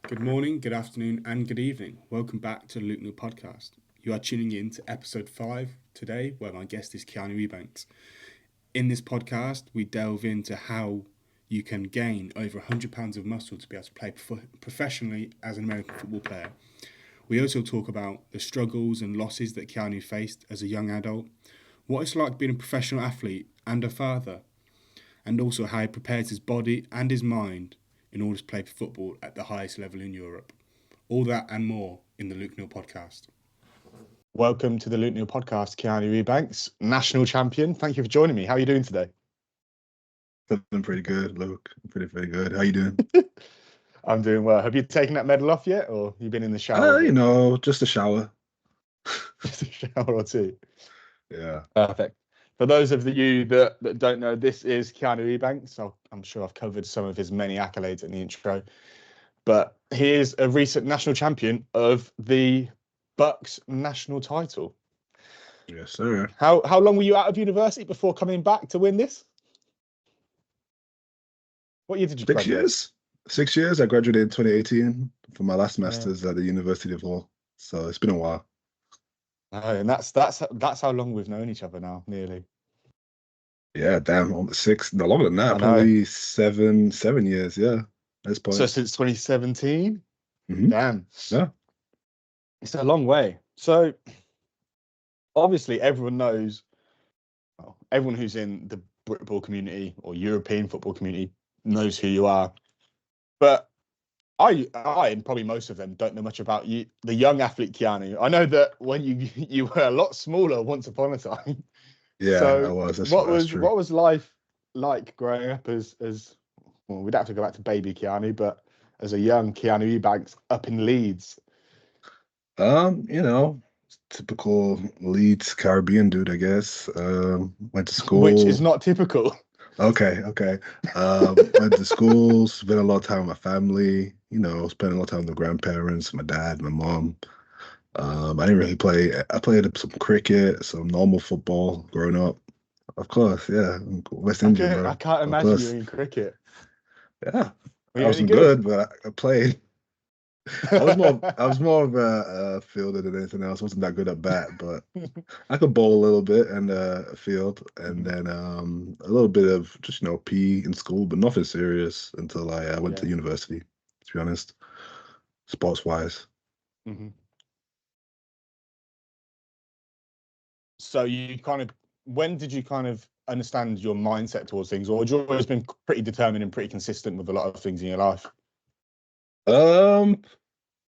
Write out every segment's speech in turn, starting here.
Good morning, good afternoon, and good evening. Welcome back to the Luke Neill podcast. You are tuning in to episode 5 today, where my guest is Keanu Ebanks. In this podcast, we delve into how you can gain over £100 of muscle to be able to play professionally as an American football player. We also talk about the struggles and losses that Keanu faced as a young adult, what it's like being a professional athlete and a father, and also how he prepares his body and his mind in order to play football at the highest level in Europe. All that and more in the Luke Neill podcast. Welcome to the Luke Neill podcast, Keanu Ebanks, national champion. Thank you for joining me. How are you doing today? Feeling pretty good, Luke. Pretty good. How you doing? I'm doing well. Have you taken that medal off yet, or you been in the shower? Just a shower. Just a shower or two. Yeah. Perfect. For those of you that don't know, this is Keanu Ebanks. I'm sure I've covered some of his many accolades in the intro, but he is a recent national champion of the BUCS national title. Yes, sir. How long were you out of university before coming back to win this? What year did you graduate? 6 years. 6 years. I graduated in 2018 for my last master's at the University of Hull. So it's been a while. And that's how long we've known each other now, nearly. Yeah, damn, almost 6. No, longer than that. Probably 7 years. Yeah, that's point. So since 2017. Mm-hmm. Damn. Yeah, it's a long way. So obviously, everyone knows. Well, everyone who's in the football community or European football community knows who you are, but I and probably most of them don't know much about you, the young athlete Keanu. I know that when you were a lot smaller once upon a time. Yeah, so I was. What was life like growing up as well? We'd have to go back to baby Keanu, but as a young Keanu Ebanks up in Leeds. Typical Leeds Caribbean dude, I guess. Went to school, which is not typical. Okay. Went to school, spent a lot of time with my family, spent a lot of time with the grandparents, my dad, my mom. I didn't really play. I played some cricket, some normal football growing up. Of course, yeah. West Indian, bro. I can't imagine you in cricket. Yeah. I wasn't good, but I played. I was more of a fielder than anything else. I wasn't that good at bat, but I could bowl a little bit and field, and then a little bit of just PE in school, but nothing serious until I went to university. To be honest, sports wise. Mm-hmm. So when did you kind of understand your mindset towards things, or had you always been pretty determined and pretty consistent with a lot of things in your life?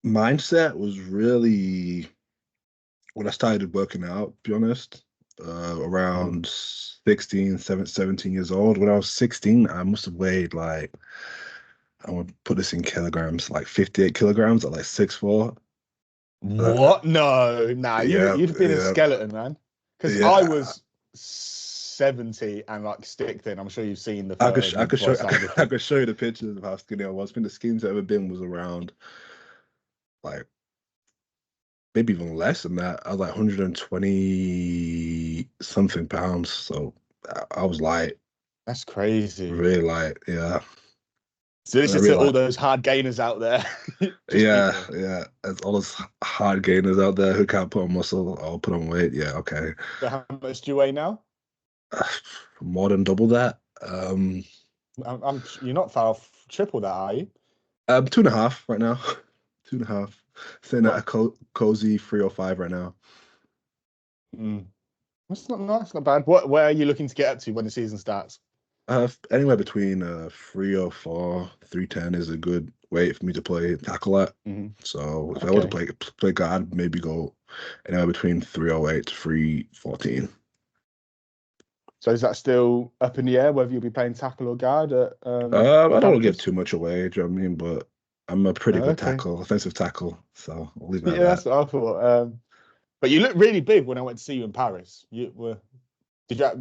Mindset was really when I started working out, to be honest, around 17 years old. When I was 16, I must have weighed I want to put this in kilograms, 58 kilograms at 6'4". What? No, nah, you'd been a skeleton, man. Because I was 70 and stick thin. I'm sure you've seen the photos. I could show you the pictures of how skinny I was. I think the skinniest I've ever been was around maybe even less than that. I was 120 something pounds. So I was light. That's crazy. Really light, yeah. So this is to all those hard gainers out there. Yeah. There's all those hard gainers out there who can't put on muscle or put on weight. Yeah, okay. So how much do you weigh now? More than double that. You're not far off triple that, are you? 2.5 right now. 2.5. Sitting at a cozy 305 right now. That's not bad. Where are you looking to get up to when the season starts? Anywhere between 304, 310 is a good weight for me to play tackle at. Mm-hmm. So if I were to play guard, maybe go anywhere between 308 to 314. So is that still up in the air, whether you'll be playing tackle or guard? I don't want to give too much away, do you know what I mean? But I'm a pretty good offensive tackle. So I'll leave it at that. That's what I thought. But you look really big when I went to see you in Paris. Were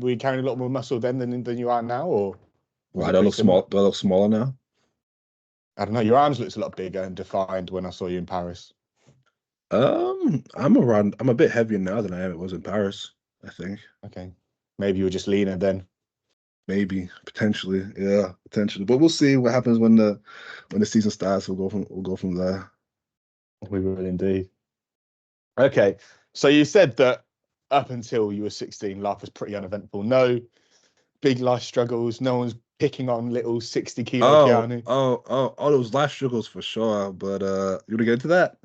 you carrying a lot more muscle then than you are now, or? Right, do I look small? Do I look smaller now? I don't know. Your arms looks a lot bigger and defined when I saw you in Paris. I'm a bit heavier now than I was in Paris, I think. Okay. Maybe you were just leaner then. maybe potentially, yeah, potentially. But we'll see what happens when the season starts. We'll go from there. We will indeed. Okay, so you said that up until you were 16, life was pretty uneventful. No big life struggles. No one's picking on little 60-kilo Keanu. All those life struggles for sure. But you want to get into that?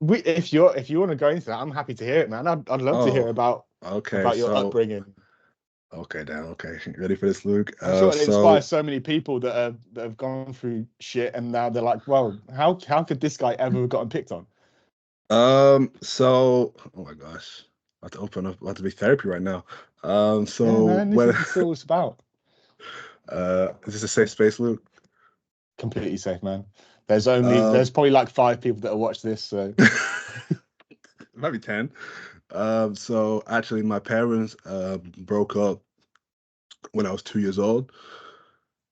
If you want to go into that, I'm happy to hear it, man. I'd love to hear Oh, okay. about your So upbringing. okay, Dan. Okay, ready for this, Luke? I'm sure it So inspires so many people that have gone through shit, and now they're like, well, how could this guy ever have gotten picked on? so oh my gosh, I have to open up. I have to be therapy right now. Yeah, So man, this when is all it's about. is this a safe space, Luke? Completely safe, man. Um, There's probably like 5 people that have watched this, so maybe 10. So actually, my parents broke up when I was 2 years old,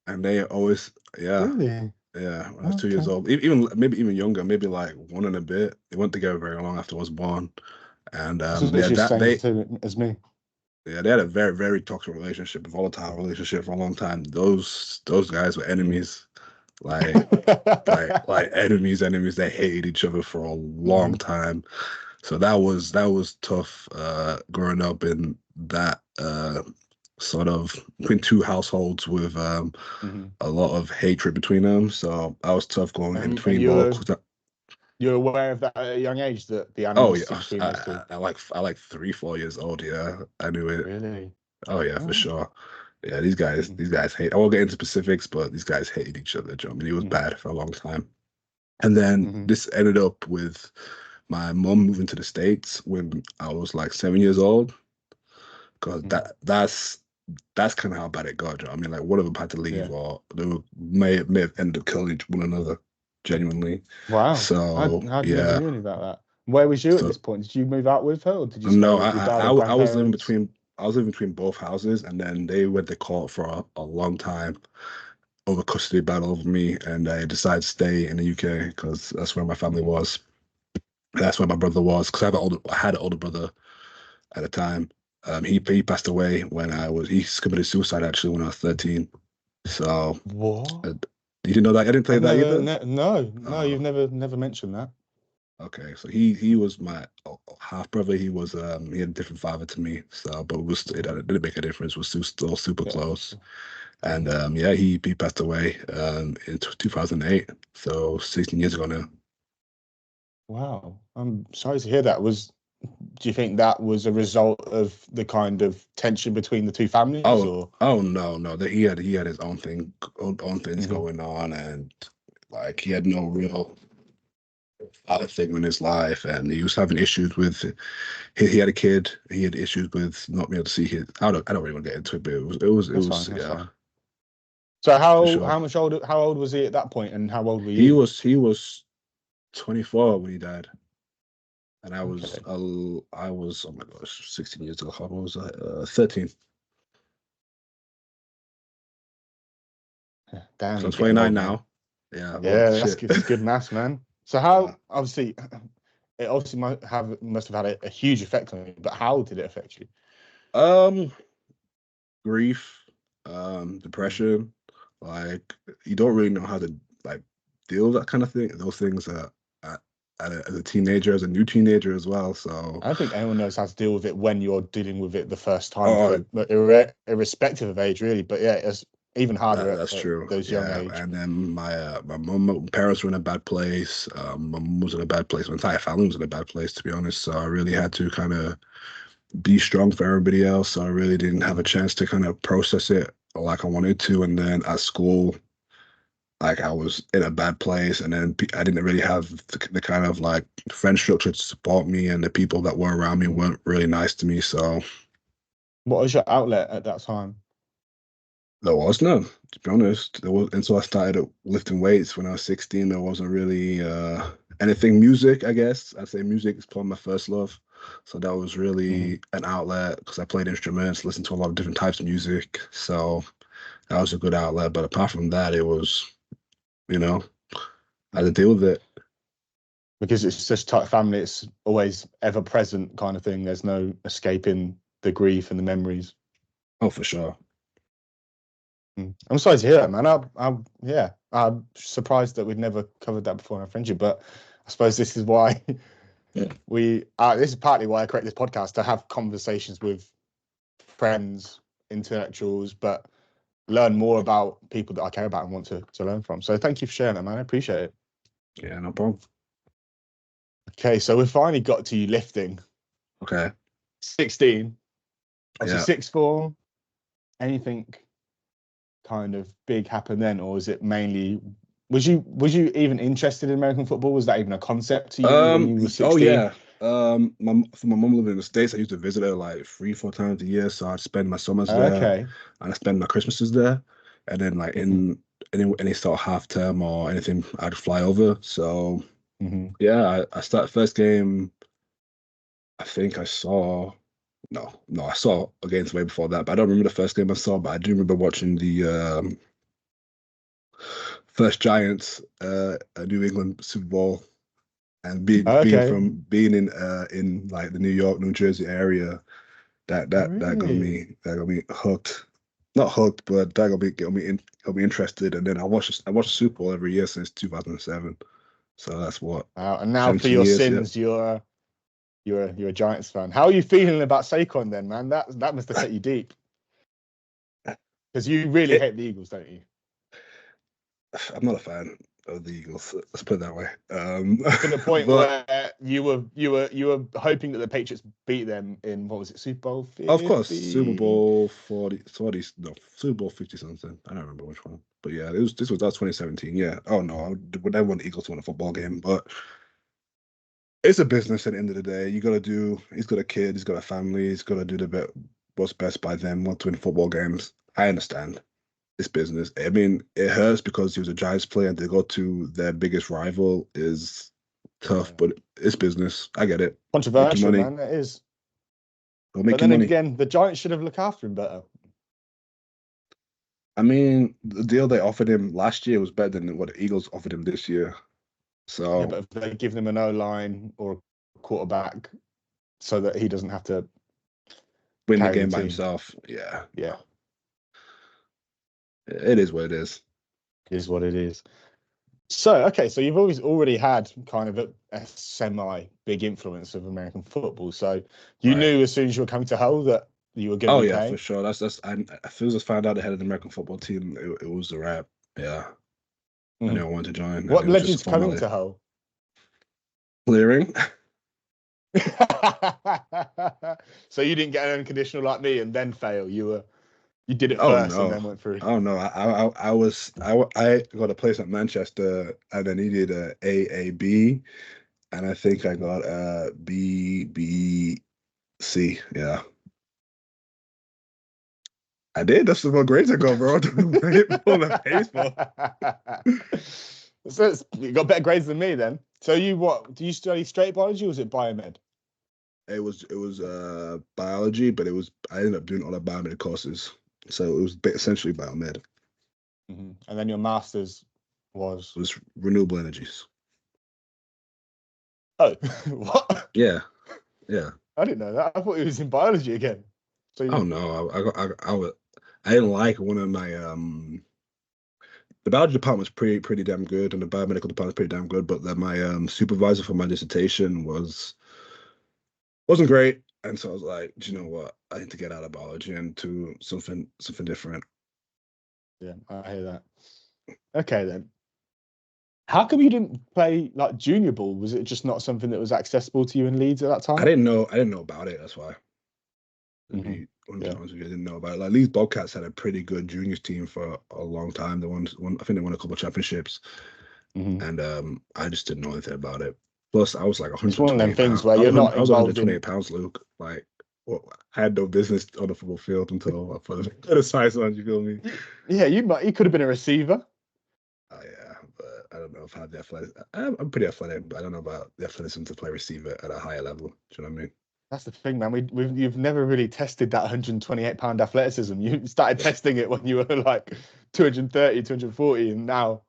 and they always, yeah, really, yeah, when I was 2 years okay. old, even maybe even younger, maybe like one and a bit. They weren't together very long after I was born, and It's literally the same as me. yeah, they had a very very toxic relationship, a volatile relationship for a long time. Those guys were enemies, like like enemies. They hated each other for a long Mhm, time. So that was tough growing up in that sort of between two households with mhm. a lot of hatred between them. So that was tough going in And between both. you're aware of that at a young age, that the Oh yeah, animosity between those two. I like 3 4 years old. Yeah, I knew it. Really? Oh yeah, for Oh. sure. Yeah, these guys Mhm, these guys hate. I won't get into specifics, but these guys hated each other. I mean, it was mhm, bad for a long time. And then mhm, this ended up with my mom moving to the States when I was like 7 years old. Because mhm. that's kind of how bad it got. I mean, like one of them had to leave, Yeah. or may have ended up killing one another, genuinely. Wow. So I'd never yeah. knew any about that. Where was you at this So point? Did you move out with her, or did you stay no, with your dad or I was living grandparents? between both houses, and then they went to court for a long time over custody battle over me, and I decided to stay in the UK because that's where my family Mhm. was. That's where my brother was because I had an older brother at the time. He passed away when he committed suicide actually when I was 13. So What? you didn't know that? I didn't tell you I've that never, either. ne no, no, Uh, you've never mentioned that. okay, so he was my half brother. He had a different father to me. So, but it Mhm. didn't make a difference. We're still super Yeah, for close. sure. And Mhm. yeah, he passed away in 2008. So 16 years ago now. Wow. I'm sorry to hear that. Do you think that was a result of the kind of tension between the two families, Oh, or? oh no, no. That he had his own things Mhm. going on, and like he had no real other thing in his life, and he was having issues with. He had a kid. He had issues with not being able to see his. I don't really want to get into it, but That's fine. That's yeah, fine. So for sure. how old was he at that point, and how old were He you? was he was 24 when he died, and Okay. I was, oh my gosh, 16 years ago. How old was I? 13. Damn, So I'm you're getting 29 old, man. now. Yeah, well, Yeah, shit. that's good maths, man. So Uh, how obviously it obviously must have had a huge effect on you, but how did it affect you? um, grief, Mhm, depression, like you don't really know how to like deal with that kind of thing. Those things at, as a teenager, as a new teenager as well. So, I don't think anyone knows how to deal with it when you're dealing with it the first time, oh, for irrespective of age, really. But yeah, it's even harder that's at true. those young Yeah, age. and then my parents were in a bad place. My mom was in a bad place. My entire family was in a bad place, to be honest. So I really had to kind of be strong for everybody else. So I really didn't have a Mhm. chance to kind of process it like I wanted to. And then at school, like I was in a bad place, and then I didn't really have the kind of like friend structure to support me, and the people that were around me Mhm. weren't really nice to me. So What was your outlet at that time? there was none, to be honest. There was until I started lifting weights when I was 16. There wasn't really anything music. I guess I'd say music is probably my first love. So that was Mhm. really an outlet because I played instruments, listened to a lot of different types of music. So that was a good outlet. But apart from that, it was, you know, I had to Mhm. deal with it. Because it's such tight family, it's always ever present kind of thing. There's no escaping the grief and the memories. Oh, for sure. I'm sorry to hear that, man. I'm surprised that we'd never covered that before in our friendship, but I suppose this is why this is partly why I create this podcast, to have conversations with friends, intellectuals, but learn more about people that I care about and want to learn from. So thank you for sharing that, man. I appreciate it. Yeah, no problem. Okay, so we finally got to you lifting. Okay. 16. Obviously, Yeah. sixth form. Anything kind of big happen then, or is it mainly? Was you even interested in American football? Was that even a concept to you when you were 16? Oh yeah. My mom lived in the States. I used to visit her like 3-4 times a year. So I'd spend my summers there, Okay. and I spend my Christmases there. And then like in any sort of half term or anything, I'd fly over. So yeah, I started first game. I think I saw I saw against way before that, but I don't remember the first game I saw, but I do remember watching the first Giants New England Super Bowl, and being in like the New York, New Jersey area, that got me hooked. Not hooked, but that got me interested. And then I watched the Super Bowl every year since 2007. So that's what. And now for 17 your years, sins, yeah. you're a Giants fan. How are you feeling about Saquon then, man? That must have cut you deep. Because you really hate the Eagles, don't you? I'm not a fan of the Eagles. Let's put it that way. To the point where you were hoping that the Patriots beat them in, what was it, Super Bowl 50? Of course, Super Bowl 40, no, Super Bowl 50 something. I don't remember which one, but yeah, that was 2017. Yeah. Oh no, I would never want the Eagles to win a football game, but it's a business at the end of the day. He's got a kid, he's got a family, he's got to do what's best by them, want to win football games. I understand. It's business. I mean, it hurts because he was a Giants player and to go to their biggest rival is tough, but it's business. I get it. Controversial, man. It is. But then again, the Giants should have looked after him better. I mean, the deal they offered him last year was better than what the Eagles offered him this year. So yeah, but if they give them an O-line or a quarterback so that he doesn't have to win the game by himself, yeah. It is what it is. It is what it is. So, okay, so you've already had kind of a semi-big influence of American football. So you knew as soon as you were coming to Hull that you were going to be playing? For sure. That's as soon as I found out they had an American football team, it was a wrap. Yeah. I knew I wanted to join. What led you to coming to Hull? Clearing. So you didn't get an unconditional like me and then fail. You did it first and then went through. Oh no, I got a place at Manchester and I needed a AAB, and I think I got a BBC. Yeah, I did. That's what grades I got, bro. So you got better grades than me then. So do you study straight biology or was it biomed? It was biology, but I ended up doing all the biomed courses, so it was essentially biomed. And then your master's was renewable energies. Oh, what? Yeah. I didn't know that. I thought it was in biology again. So oh no, I didn't like one of my the biology department was pretty damn good, and the biomedical department was pretty damn good, but then my supervisor for my dissertation wasn't great, and so I was like, do you know what? I need to get out of biology and do something different. Yeah, I hear that. Okay then. How come you didn't play like junior ball? Was it just not something that was accessible to you in Leeds at that time? I didn't know about it. That's why. I didn't know about it. Like Leeds Bobcats had a pretty good juniors team for a long time. I think they won a couple of championships, and I just didn't know anything about it. Plus, I was like 128 It's one of them things pounds. where you're not. I was 128 pounds, Luke. Like, I had no business on the football field until I put a size on. You feel me? Yeah, you could have been a receiver. Oh yeah, but I don't know if I had the athletic. I'm pretty athletic, but I don't know about the athleticism to play receiver at a higher level. Do you know what I mean? That's the thing, man. You've never really tested that 128-pound athleticism. You started testing it when you were like 230, 240, and now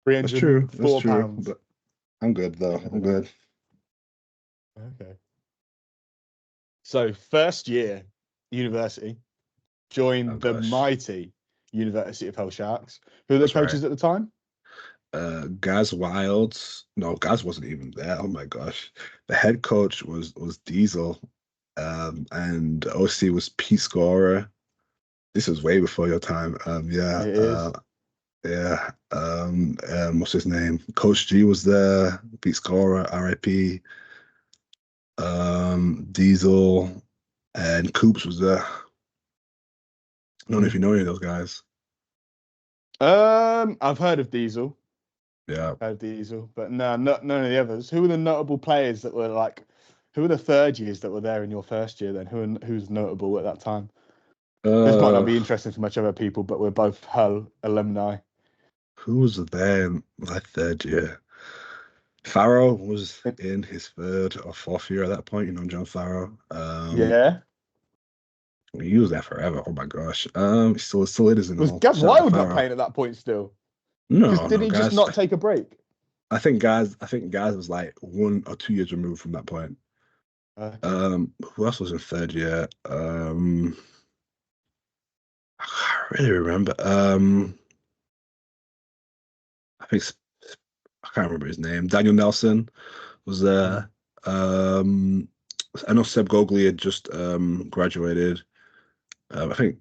304 pounds. But I'm good though. I'm good. Okay. So first year university, joined the gosh. mighty University of Hull Sharks. Who were the That's coaches right. at the time? Gaz Wilds. No, Gaz wasn't even there. Oh my gosh. The head coach was Diesel. And OC was Pete Scorer. This was way before your time. It is. Yeah. What's his name? Coach G was there. Pete Scorer, RIP. Diesel and Coops was there. I don't know if you know any of those guys. I've heard of Diesel. Yeah. Heard of Diesel, but no, none of the others. Who were the notable players that were like? Who were the third years that were there in your first year? Then who's notable at that time? This might not be interesting for much other people, but we're both Hull alumni. Who was there in my third year? Farrow was in his third or fourth year at that point, John Farrow. Yeah. He was there forever. Oh my gosh. Still it is in Was all. Gav Shout out Wild not Farrow. playing at that point still? No, Did he guys. just not take a break? I think guys was like 1 or 2 years removed from that point. Okay. Who else was in third year? I can't really remember. I can't remember his name. Daniel Nelson was there. I know Seb Gogley had just graduated. I think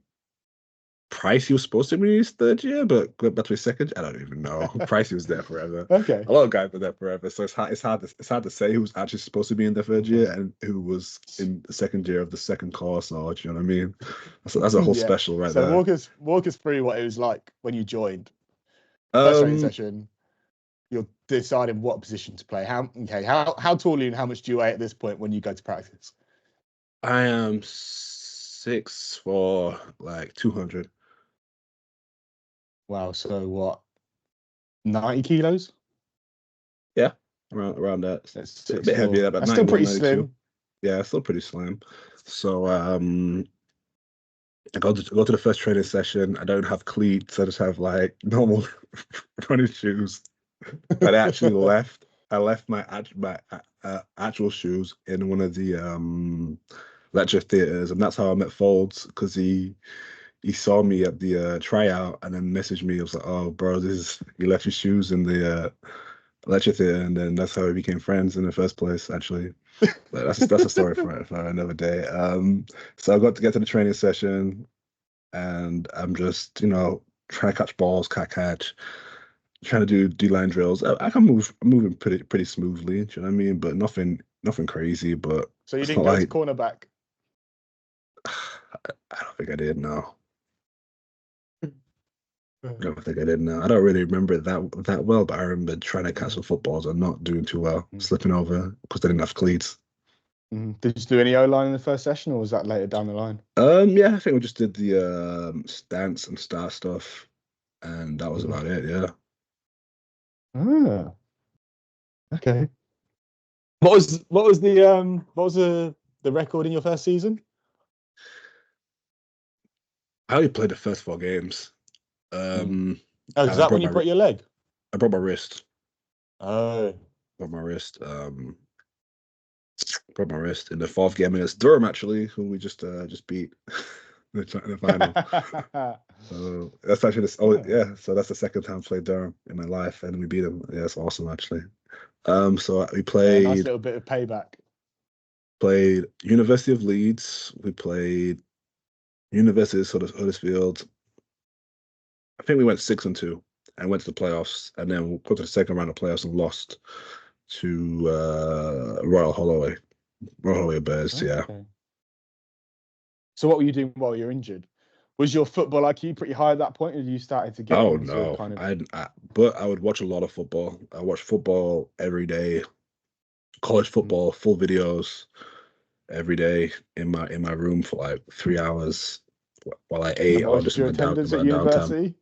Pricey was supposed to be his third year, but went back to his second. I don't even know. Pricey was there forever. Okay. A lot of guys were there forever, so it's hard to say who was actually supposed to be in the third year and who was in the second year of the second course. Or do you know what I mean? That's a whole special right there. So walk us through what it was like when you joined. First training session. You're deciding what position to play. How tall are you and how much do you weigh at this point when you go to practice? I am 6 for like 200. Wow, so what? 90 kilos? Yeah, around that. That's a bit heavier, but that's still pretty slim. Yeah, still pretty slim. So I go to the first training session. I don't have cleats. I just have like normal running shoes. But I left my actual shoes in one of the lecture theaters, and that's how I met Folds, because he saw me at the tryout and then messaged me. I was like, "Oh, bro, you left your shoes in the lecture theater," and then that's how we became friends in the first place, actually. But that's a story for another day. So I got to get to the training session, and I'm just trying to catch balls, catch, trying to do D-line drills. I can moving pretty smoothly. Do you know what I mean? But nothing crazy. But so you didn't go to cornerback? I don't think I did. No. I don't think I did. No, I don't really remember it that well, but I remember trying to catch some footballs and not doing too well, slipping over because they didn't have cleats. Did you do any O-line in the first session, or was that later down the line? Yeah, I think we just did the stance and start stuff, and that was about it. Yeah. Ah. Okay. What was the record in your first season? I only played the first 4 games. Is that when you broke your leg? I broke my wrist. Oh. Broke my wrist. Broke my wrist in the 4th game against Durham, actually, who we just beat in the final. So that's actually So that's the second time I played Durham in my life, and we beat them. Yeah, it's awesome, actually. So we played. Nice little bit of payback. Played University of Leeds. We played University of Huddersfield. I think we went 6-2 and went to the playoffs, and then we got to the second round of playoffs and lost to Royal Holloway Bears. Okay. Yeah. So what were you doing while you're injured? Was your football IQ pretty high at that point, or you started to get? Oh no, but I would watch a lot of football. I watched football every day, college football, full videos every day in my room for like 3 hours while I ate. What was your attendance at university?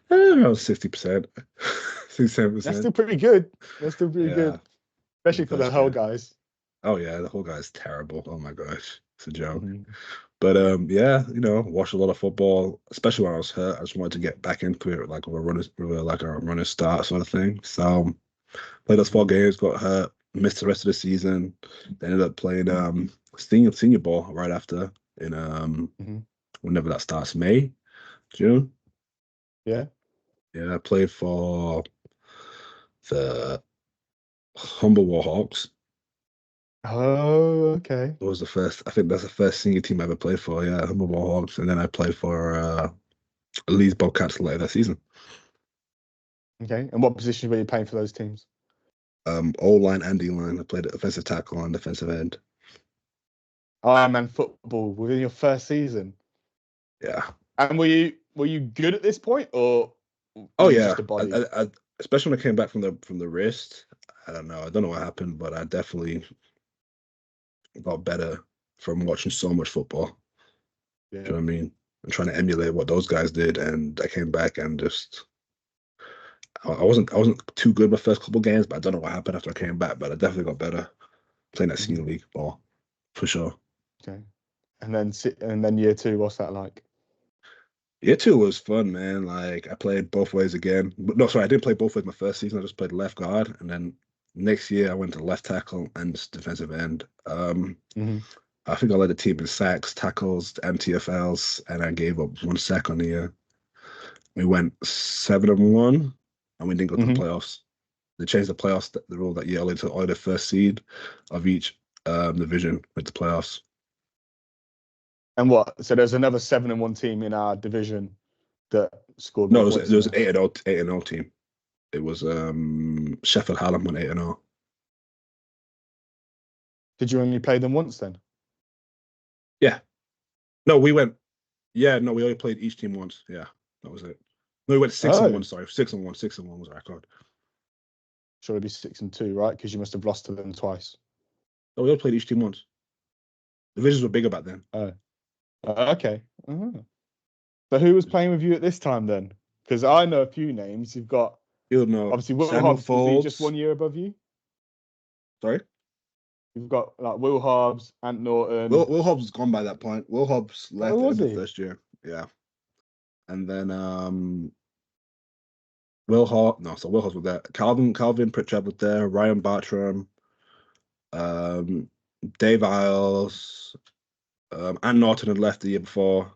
Around 60%, 67%. That's still pretty good. Good, especially for the whole guys. Oh yeah, the whole guy's terrible. Oh my gosh, it's a joke. But yeah, watched a lot of football, especially when I was hurt. I just wanted to get back into it, like a runner start sort of thing. So played those 4 games, got hurt, missed the rest of the season. They ended up playing senior ball right after in whenever that starts, May, June. Yeah. Yeah, I played for the Humble Warhawks. Oh, okay. It was the first. I think that's the first senior team I ever played for. Yeah, Humble Warhawks, and then I played for Leeds Bobcats later that season. Okay. And what position were you playing for those teams? O line and D line. I played offensive tackle and defensive end. Iron Man football within your first season. Yeah. And were you good at this point, or were Oh you yeah. just a body? I especially when I came back from the wrist. I don't know. I don't know what happened, but I definitely got better from watching so much football. Yeah. Do you know what I mean? And trying to emulate what those guys did, and I came back and just I wasn't too good my first couple games, but I don't know what happened after I came back. But I definitely got better playing that senior league ball for sure. Okay. And then year two, what's that like? Year two was fun, man. Like I played both ways again. But no, sorry, I didn't play both ways my first season. I just played left guard, and then next year I went to left tackle and defensive end. I think I led the team in sacks, tackles, MTFLs, and I gave up 1 sack on the year. We went 7-1, and we didn't go to the playoffs. They changed the playoffs, the rule that year, only the first seed of each division went to playoffs. And what? So there's another 7-1 team in our division that scored No, more points. there was an 8-0 team. It was Sheffield Hallam won 8-0. Did you only play them once then? Yeah. No, we went. Yeah, no, we only played each team once. Yeah, that was it. No, we went 6-1. Sorry, 6-1. 6-1 was our record. Sure, it'd be 6-2, right? Because you must have lost to them twice. No, we only played each team once. Divisions were bigger back then. Oh, okay. So who was playing with you at this time then? Because I know a few names. You've got obviously Will Hobbs. Was he just 1 year above you? Sorry. You've got like Will Hobbs, Ant Norton. Will Hobbs was gone by that point. Will Hobbs left in the first year. Yeah, and then Will Hobbs was there. Calvin Pritchard was there. Ryan Bartram, Dave Isles, Ant Norton had left the year before.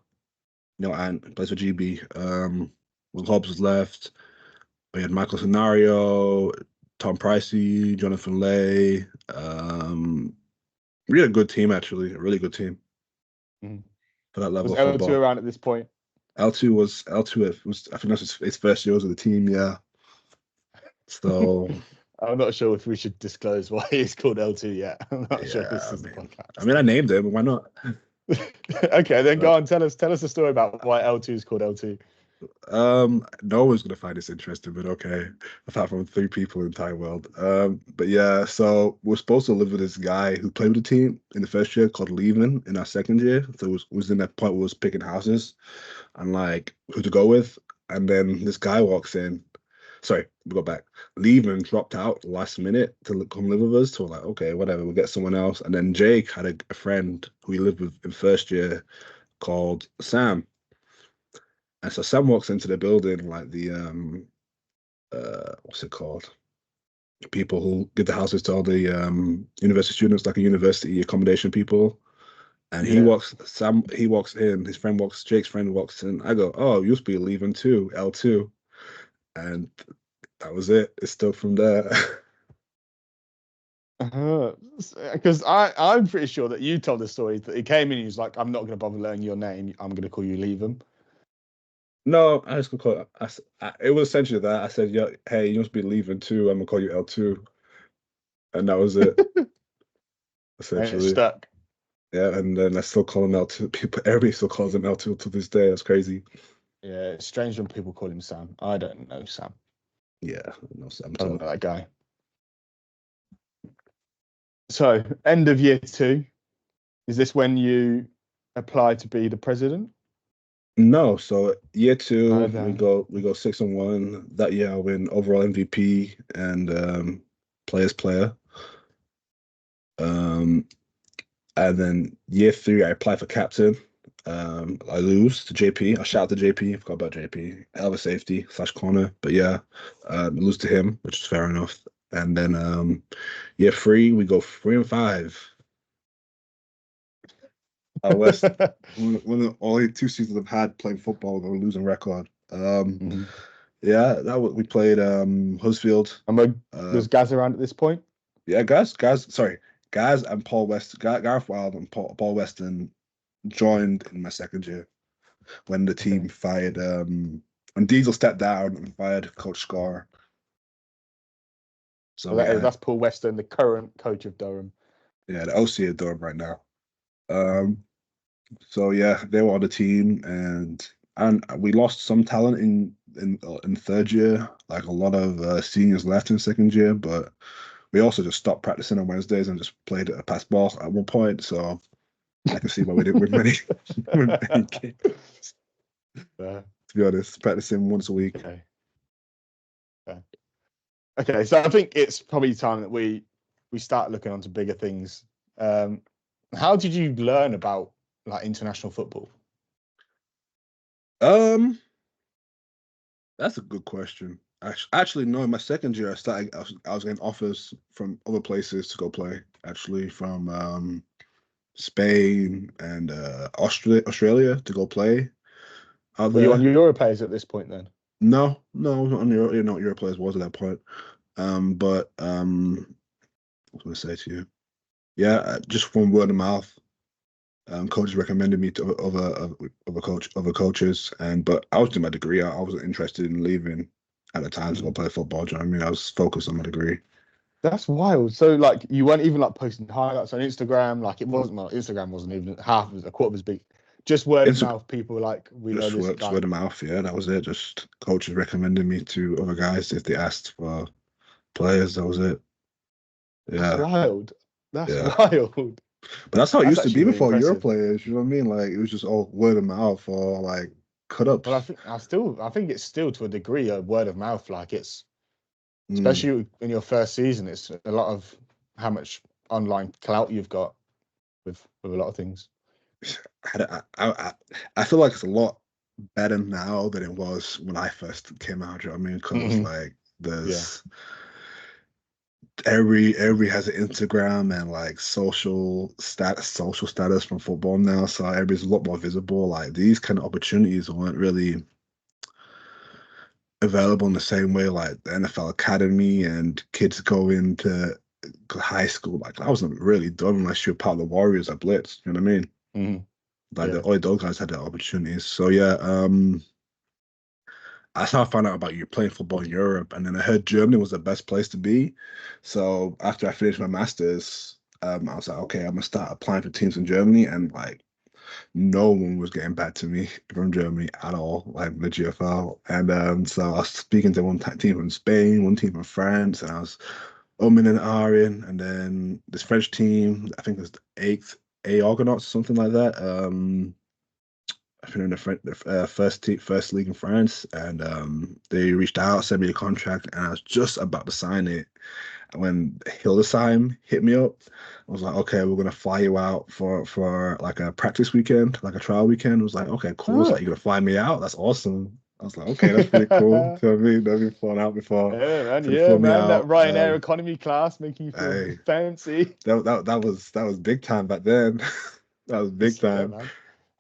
Ant plays for GB. Will Hobbs was left. We had Michael Scenario, Tom Pricey, Jonathan Lay. Really good team, actually. A really good team for that level Was of football. L2 around at this point? L2 was I think that's his first year with the team, yeah. So I'm not sure if we should disclose why he's called L2 yet. I'm not sure if this is the podcast. I mean, I named him. Why not? Okay, then go on. Tell us a story about why L2 is called L2. No one's gonna find this interesting, but okay. Apart from 3 people in the entire world. But yeah, so we're supposed to live with this guy who played with the team in the first year called Lehman in our second year. So it was in that point where we was picking houses and like who to go with. And then this guy walks in. Sorry, we go back. Lehman dropped out last minute to come live with us. So we're like, okay, whatever, we'll get someone else. And then Jake had a friend who he lived with in first year called Sam. And so Sam walks into the building like the what's it called? People who give the houses to all the university students, like a university accommodation people. And he walks in, Jake's friend walks in. I go, oh, you used to be leaving too, L2. And that was it. It's still from there. Because I'm pretty sure that you told the story that he came in and he was like, I'm not going to bother learning your name. I'm going to call you Leavem. No, I just call it. It was essentially that. I said, "Yeah, hey, you must be leaving too. I'm gonna call you L2," and that was it. Essentially, and it stuck. Yeah, and then I still call him L2. Everybody still calls him L2 to this day. That's crazy. Yeah, it's strange when people call him Sam. I don't know Sam. Yeah, no Sam. I don't know that guy. So, end of year 2, is this when you apply to be the president? No, so year 2 Okay. we go 6-1. That year I win overall MVP and players player. And then year 3 I apply for captain. I lose to JP. I shout to JP. I forgot about JP. Hell of a safety / corner, but yeah, lose to him, which is fair enough. And then year 3 we go 3-5. West, one of the only 2 seasons I've had playing football with a losing record. Yeah, we played Huddersfield. Was Gaz around at this point? Yeah, sorry, Gaz and Paul West, Gareth Wild and Paul Weston joined in my second year when the team fired when Diesel stepped down and fired Coach Scar. So that's Paul Weston, the current coach of Durham. Yeah, the OC of Durham right now. So yeah, they were on the team, and we lost some talent in third year. Like a lot of seniors left in second year, but we also just stopped practicing on Wednesdays and just played a pass ball at one point. So I can see why we didn't win many, win many games. To be honest, practicing once a week. Okay, so I think it's probably time that we start looking onto bigger things. How did you learn about like international football? That's a good question. Actually, no. In my second year, I was getting offers from other places to go play. Actually, from Spain and Australia to go play. Were you on Euro players at this point then? No, not on Euro. You know what Euro players was at that point. But what was I say to you? Yeah, just from word of mouth. Coaches recommended me to other coaches, but I was doing my degree. I wasn't interested in leaving at the time to go play football. Do you know what I mean? I was focused on my degree. That's wild. So like you weren't even like posting highlights on Instagram. Like Instagram wasn't even a quarter as big. Just word of mouth. People like we know this guy. Word of mouth. Yeah, that was it. Just coaches recommending me to other guys if they asked for players. That was it. Yeah, that's wild. That's wild. But that's how it used to be before really Euro players. You know what I mean? Like it was just all word of mouth or like cut ups. Well, I think it's still to a degree a word of mouth. Like it's especially in your first season, it's a lot of how much online clout you've got with a lot of things. I feel like it's a lot better now than it was when I first came out. You know what I mean? Because like there's every has an Instagram and like social status from football now, so everybody's a lot more visible. Like these kind of opportunities weren't really available in the same way like the NFL Academy and kids go into high school. Like I wasn't really done unless you're part of the Warriors at Blitz. You know what I mean? Like all those guys had the opportunities. So yeah, that's how I found out about you playing football in Europe, and then I heard Germany was the best place to be. So after I finished my masters, I was like, okay, I'm gonna start applying for teams in Germany, and like no one was getting back to me from Germany at all, like the GFL. And so I was speaking to one team from Spain, one team from France, and I was umming and ahhing. And then this French team, I think it was the eighth A Argonauts, something like that. I think in the first league in France, and they reached out, sent me a contract, and I was just about to sign it when Hildesheim hit me up. I was like, okay, we're gonna fly you out for like a practice weekend, like a trial weekend. I was like, okay, cool. It's like, you're gonna fly me out? That's awesome. I was like, okay, that's pretty cool. You know what I mean? I've been flown out before. Yeah, man. That Ryanair economy class making you feel fancy. That was big time back then. That was big time. Man.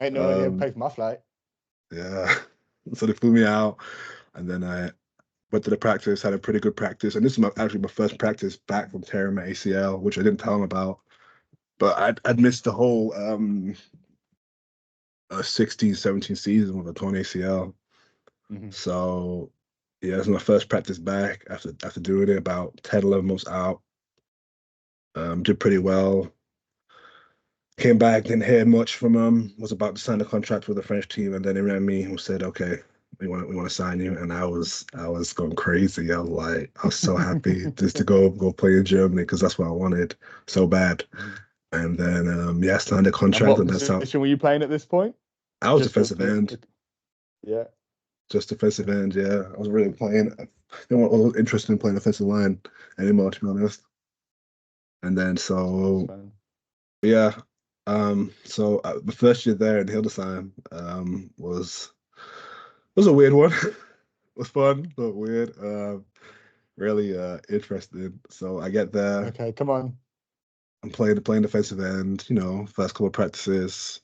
Ain't no one here to pay for my flight. Yeah. So they flew me out, and then I went to the practice, had a pretty good practice. And this is actually my first practice back from tearing my ACL, which I didn't tell him about. But I'd missed the whole 16, 17 season with a torn ACL. So yeah, this is my first practice back after doing it about 10, 11 months out. Did pretty well. Came back, didn't hear much from him. Was about to sign a contract with the French team, and then he ran me and said, "Okay, we want to sign you." And I was going crazy. I was so happy just to go play in Germany because that's what I wanted so bad. And then I signed a contract. And what position were you playing at this point? I was defensive end. Yeah. Just defensive end, yeah. I was really playing. I wasn't interested in playing offensive line anymore, to be honest. And then so the first year there in Hildesheim was a weird one. It was fun, but weird. Really interesting. So I get there. Okay, come on. I'm playing defensive end, first couple of practices.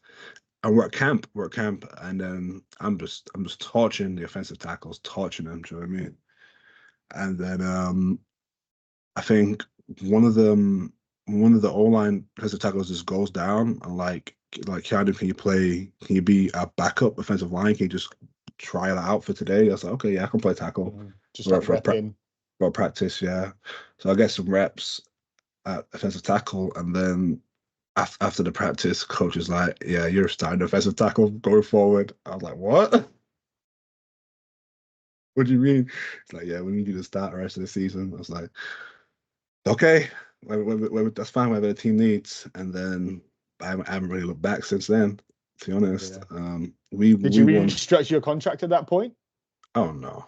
and we're at camp, and then I'm just torching the offensive tackles, torching them. Do you know what I mean? And then I think one of them, one of the O-line offensive tackles just goes down, and like Keanu, can you be a backup offensive line? Can you just try that out for today? I was like, okay, yeah, I can play tackle Just like repping. For practice, yeah. So I get some reps at offensive tackle, and then after the practice, coach is like, yeah, you're starting offensive tackle going forward. I was like, what? What do you mean? It's like, yeah, we need you to start the rest of the season. I was like, okay, that's fine, whatever the team needs. And then I haven't really looked back since then, to be honest. Yeah. We Did you won. restructure your contract at that point? Oh no.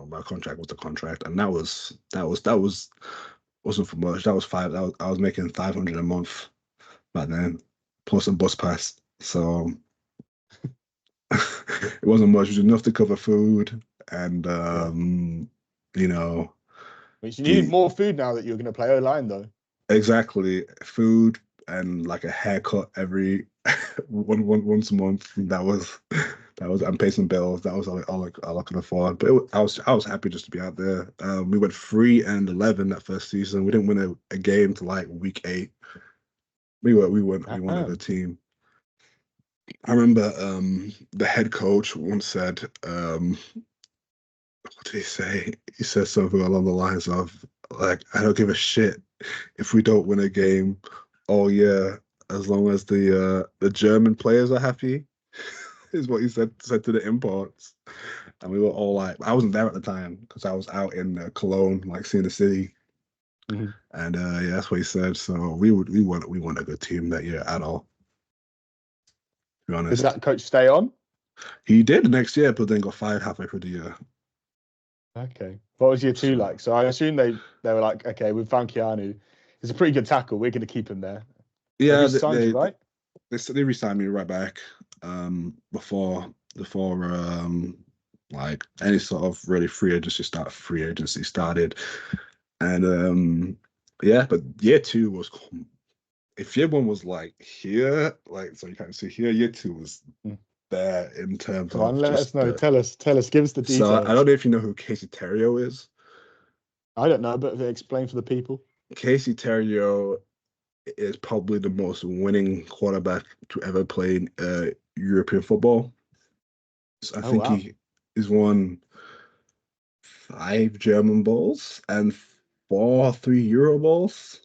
My contract was the contract, and that wasn't for much. That was I was making 500 a month back then, plus a bus pass. So it wasn't much. It was enough to cover food and you know, Which you needed more food now that you're going to play O-line, though. exactly, food and like a haircut every once a month. That was and pay some bills. That was all I could afford. But I was happy just to be out there. We went 3-11 that first season. We didn't win a game to like week 8. We won a good team. I remember the head coach once said, what did he say? He said something along the lines of, like, I don't give a shit if we don't win a game all year, as long as the German players are happy, is what he said to the imports. And we were all like, I wasn't there at the time because I was out in Cologne, like seeing the city. Mm-hmm. And yeah, that's what he said. So we won a good team that year at all. To be honest. Did that coach stay on? He did the next year, but then got fired halfway through the year. Okay. What was year 2 like? So I assume they were like, okay, we found Keanu. He's a pretty good tackle. We're going to keep him there. Yeah, they right? They re-signed me right back before like any sort of really free agency started. And yeah, but year 2 was, if year 1 was like here, like, so you can't see here, year 2 was there in terms Come on, of let us know. Tell us, give us the details. So I don't know if you know who Casey Terrio is. I don't know, but explain for the people. Casey Terrio is probably the most winning quarterback to ever play European football. So I think he has won 5 German Bowls and 3 Euro Bowls.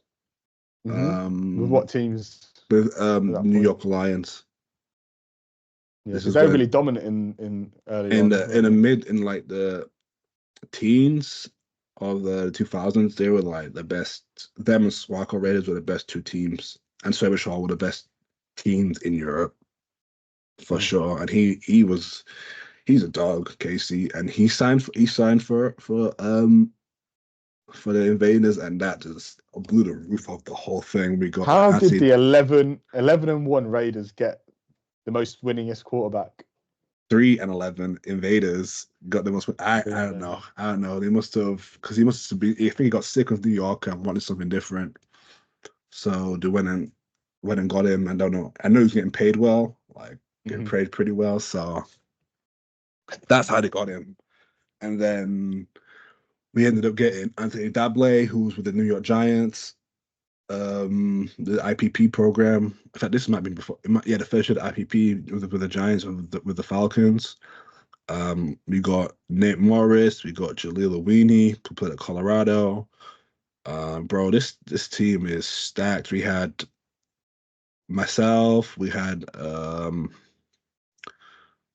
Mm-hmm. With what teams? With New York Lions. Yeah, because they're really dominant in early in like the teens of the 2000s. They were like the best. Them and Swaco Raiders were the best 2 teams, and Swabish were the best teams in Europe for sure. And he's a dog, Casey, and he signed for the Invaders, and that just blew the roof off the whole thing. We got, how did the 11-1 Raiders get the most winningest quarterback? 3-11 Invaders got the most. I don't know. They must have, because I think he got sick of New York and wanted something different. So they went and got him. And I don't know. I know he's getting paid well, like getting paid pretty well. So that's how they got him. And then we ended up getting Anthony Dablé, who was with the New York Giants, the IPP program. In fact, this might be before. The first year the IPP with the Giants, with the Falcons. We got Nate Morris, we got Jaleel Awini, who played at Colorado. Bro, this team is stacked. We had myself, we had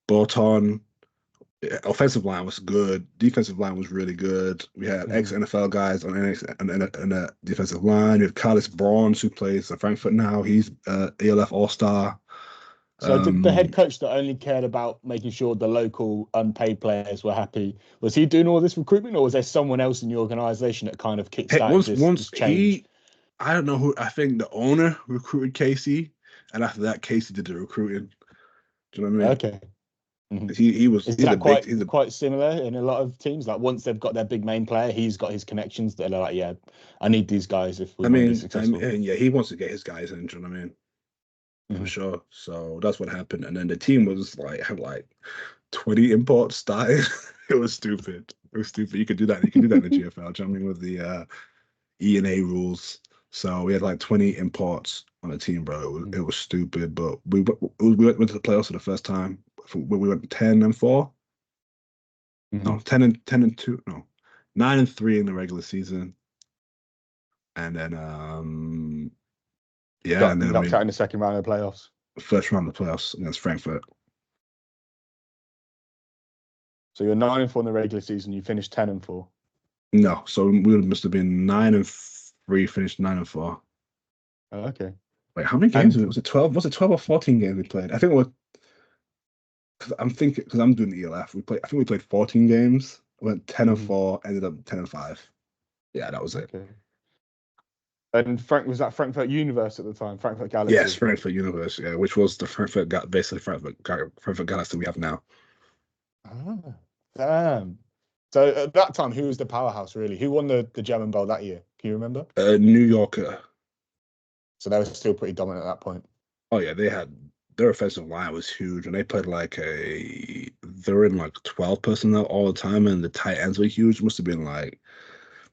Bolton. Offensive line was good. Defensive line was really good. We had ex-NFL guys on the defensive line. We have Carlos Bronze, who plays at Frankfurt now. He's ALF All-Star. So did the head coach that only cared about making sure the local unpaid players were happy, was he doing all this recruitment, or was there someone else in the organization that kind of kickstarted this change? I don't know who. I think the owner recruited Casey, and after that, Casey did the recruiting. Do you know what I mean? Okay. Mm-hmm. He's quite similar in a lot of teams. Like once they've got their big main player, he's got his connections that are like, yeah, I need these guys if we want to be successful. Yeah, he wants to get his guys in. Do you know what I mean? for sure. So that's what happened. And then the team was like had like 20 imports starting. It was stupid. It was stupid. You could do that. You can do that in the GFL. Do you know what I mean, with the E&A rules. So we had like 20 imports on the team, bro. It was stupid. But we went to the playoffs for the first time. We went 10-4. No, 10-2. No, 9-3 in the regular season. And then yeah, and then knocked out in the second round of the playoffs. First round of the playoffs against Frankfurt. So you're 9-4 in the regular season. You finished 10-4. No, so we must have been 9-3, finished 9-4. Oh, okay. Wait, how many games was it? 12? Was it 12 or 14 games we played? I think it was. Because I'm doing the ELF. I think we played 14 games. Went 10-4, ended up 10-5. Yeah, that was it. Okay. And was that Frankfurt Universe at the time? Frankfurt Galaxy? Yes, Frankfurt Universe, yeah, which was the Frankfurt Galaxy we have now. Ah, damn. So at that time, who was the powerhouse, really? Who won the German Bowl that year? Can you remember? New Yorker. So they were still pretty dominant at that point. Oh, yeah, their offensive line was huge, and they played they're in like 12 personnel all the time, and the tight ends were huge. Must have been like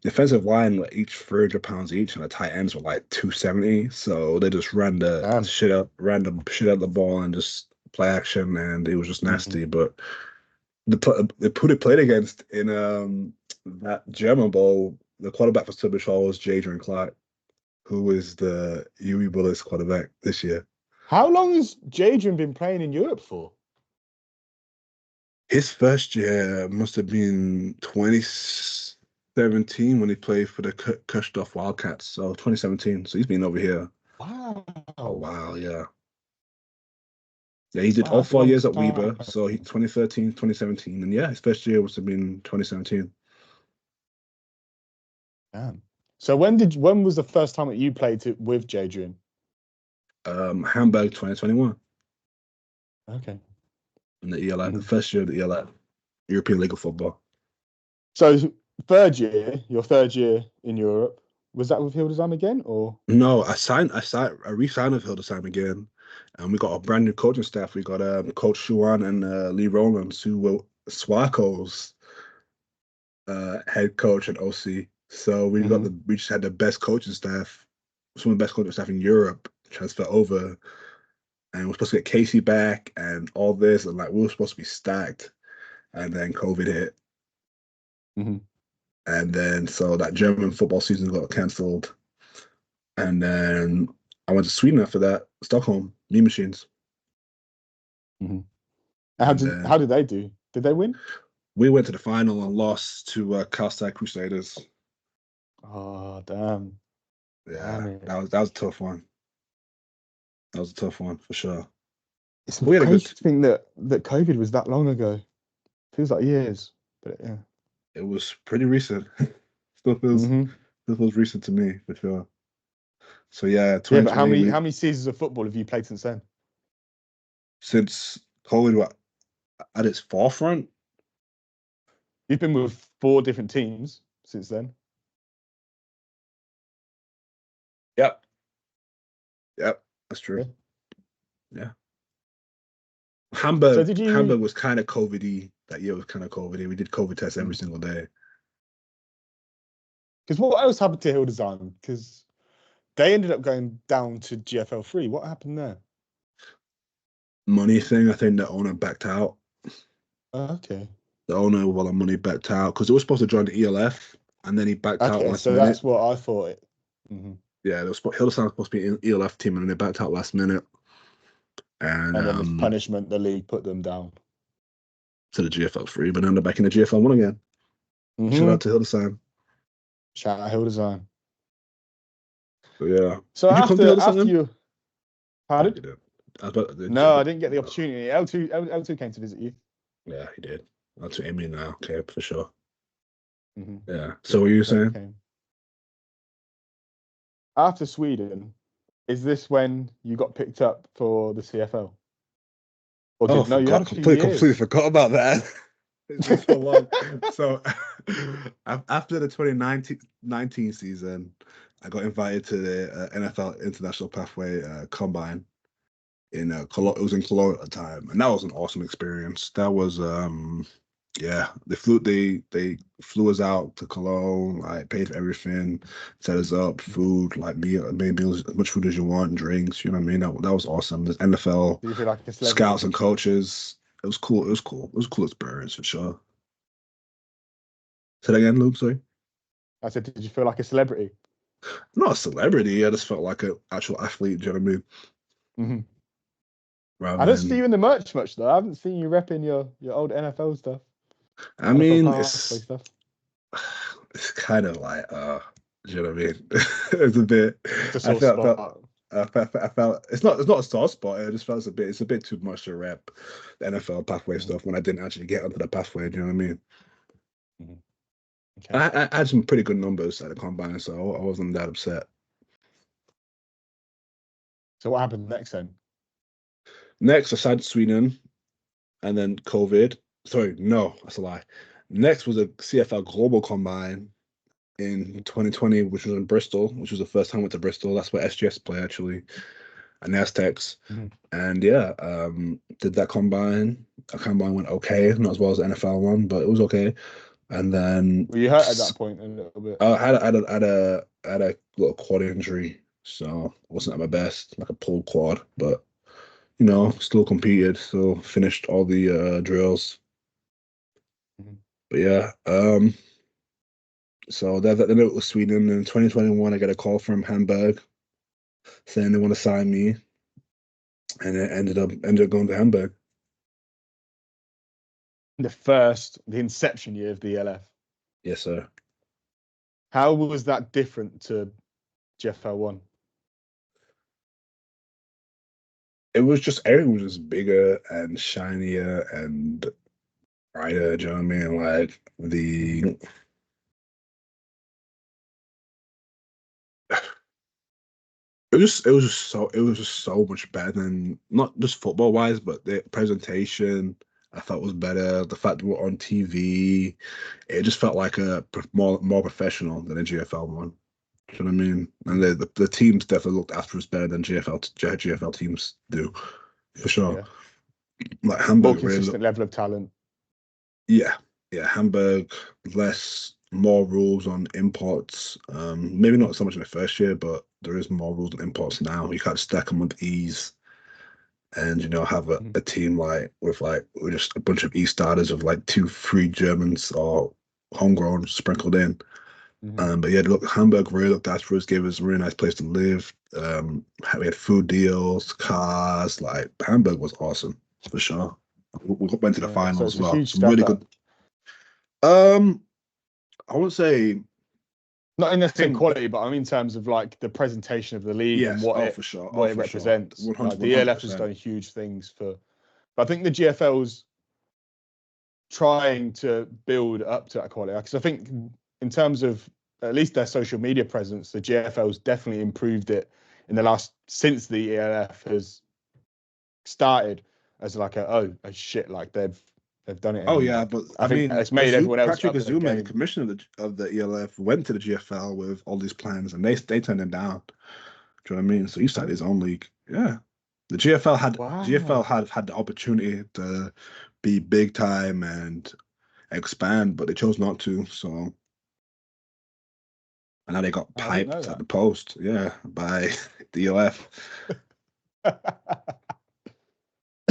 the offensive line were each 300 pounds each, and the tight ends were like 270. So they just ran the shit out the ball and just play action, and it was just nasty. But they played against in that German Bowl, the quarterback for Silbershall was Jadrian Clark, who was the UE Bullets quarterback this year. How long has Jadrian been playing in Europe for? His first year must have been 2017 when he played for the Kushtoff Wildcats. So 2017. So he's been over here. Wow. Oh, wow, yeah. Yeah, he did all 4 years at Weber. So 2013, 2017. And yeah, his first year must have been 2017. Damn. So when was the first time that you played with Jadrian? Hamburg 2021. Okay. In the ELF, the first year of the ELF, European League of Football. So your third year in Europe, was that with Hildesheim again, or? No, I re-signed with Hildesheim again, and we got a brand new coaching staff. We got Coach Schuan and Lee Rowlands, who were Swako's head coach and OC. So we just had the best coaching staff, some of the best coaching staff in Europe transfer over, and we're supposed to get Casey back and all this, and like we were supposed to be stacked, and then COVID hit, and then so that German football season got cancelled, and then I went to Sweden after that, Stockholm, Mean Machines. How did they do? Did they win? We went to the final and lost to Karlstad Crusaders. Oh, damn. Yeah, that was a tough one. That was a tough one for sure. It's crazy to think that COVID was that long ago. Feels like years, but yeah. It was pretty recent. Still feels recent to me for sure. So yeah, but how many seasons of football have you played since then? Since COVID was at its forefront? You've been with 4 different teams since then. Yep, that's true. Yeah. Hamburg was kind of COVID-y. That year was kind of COVID-y. We did COVID tests every single day. Because what else happened to Hildesheim? Because they ended up going down to GFL 3. What happened there? Money thing. I think the owner backed out. Okay. The owner, with all the money, backed out because it was supposed to join the ELF, and then he backed out last minute. That's what I thought. Yeah, Hildesheim was supposed to be an ELF team, and then they backed out last minute. And then as punishment, the league put them down to the GFL 3, but now they're back in the GFL 1 again. Shout out to Hildesheim. Shout out Hildesheim. Yeah. So after you, pardon? No, I didn't get the opportunity. L2 came to visit you. Yeah, he did. That's what I mean now. Okay, for sure. Yeah. So what were you saying? Okay. After Sweden, is this when you got picked up for the CFL? Or you had completely forgot about that. It's been so long. So after the 2019 season, I got invited to the NFL International Pathway Combine. It was in Cologne at the time, and that was an awesome experience. That was yeah, they flew us out to Cologne, like paid for everything, set us up, food, like made meals, as much food as you want, drinks, you know what I mean? That was awesome. There's NFL Do you feel like a celebrity? scouts and coaches. It was cool. It was cool. It was a cool experience for sure. Say that again, Luke, sorry. I said, did you feel like a celebrity? I'm not a celebrity. I just felt like an actual athlete, do you know what I mean? Mm-hmm. Rather I don't see than you in the merch much though. I haven't seen you repping your old NFL stuff, I NFL mean, pathway stuff. it's kind of like do you know what I mean? It's a bit. It's a I sore felt, spot. I felt it's not a soft spot. I just felt it's a bit too much to rep the NFL pathway stuff when I didn't actually get onto the pathway. Do you know what I mean? Mm-hmm. Okay. I had some pretty good numbers at the combine, so I wasn't that upset. So what happened next then? Next, I signed Sweden, and then COVID. Sorry, no, that's a lie. Next was a CFL Global Combine in 2020, which was in Bristol, which was the first time I went to Bristol. That's where SGS play actually, and the Aztecs. Mm-hmm. And yeah, did that combine. That combine went okay, not as well as the NFL one, but it was okay. And then Were you hurt at that point a little bit? I had a little quad injury, so I wasn't at my best, like a pulled quad, but still competed, still finished all the drills. Mm-hmm. But yeah, so then it was Sweden. In 2021, I got a call from Hamburg saying they want to sign me, and it ended up going to Hamburg. The inception year of the ELF. Yes, sir. How was that different to GFL1? It was just everything was just bigger and shinier and brighter. Do you know what I mean? Like it was just so much better than not just football wise, but the presentation I thought was better. The fact that we're on TV, it just felt like more professional than a GFL one. Do you know what I mean? And the teams definitely looked after us better than GFL teams do, for sure. Yeah. Like More Hamburg really consistent level of talent. yeah, Hamburg more rules on imports. Maybe not so much in the first year, but there is more rules on imports now. You can't stack them with ease, and have a team with just a bunch of E starters of like 2, 3 Germans or homegrown sprinkled in. But yeah, look, Hamburg really looked after us, gave us a really nice place to live. We had food deals, cars. Like Hamburg was awesome for sure. We went to the So finals it's as a well. huge Some step really up. good. I wouldn't say Not in necessarily quality, but I mean in terms of like the presentation of the league and yes. what Oh, it for sure. what Oh, it for sure. represents. Like the ELF has done huge things for, but I think the GFL's trying to build up to that quality. Because I think in terms of at least their social media presence, the GFL's definitely improved it in the last since the ELF has started as like a shit, like they've done it. Oh And yeah, like but I think it's made everyone else Patrick up their Azuma, the game. commissioner of the ELF, went to the GFL with all these plans, and they turned him down. Do you know what I mean? So he started his own league. Yeah, the GFL Wow. had the opportunity to be big time and expand, but they chose not to. So and now they got I didn't know piped at that. the post, yeah, by the ELF.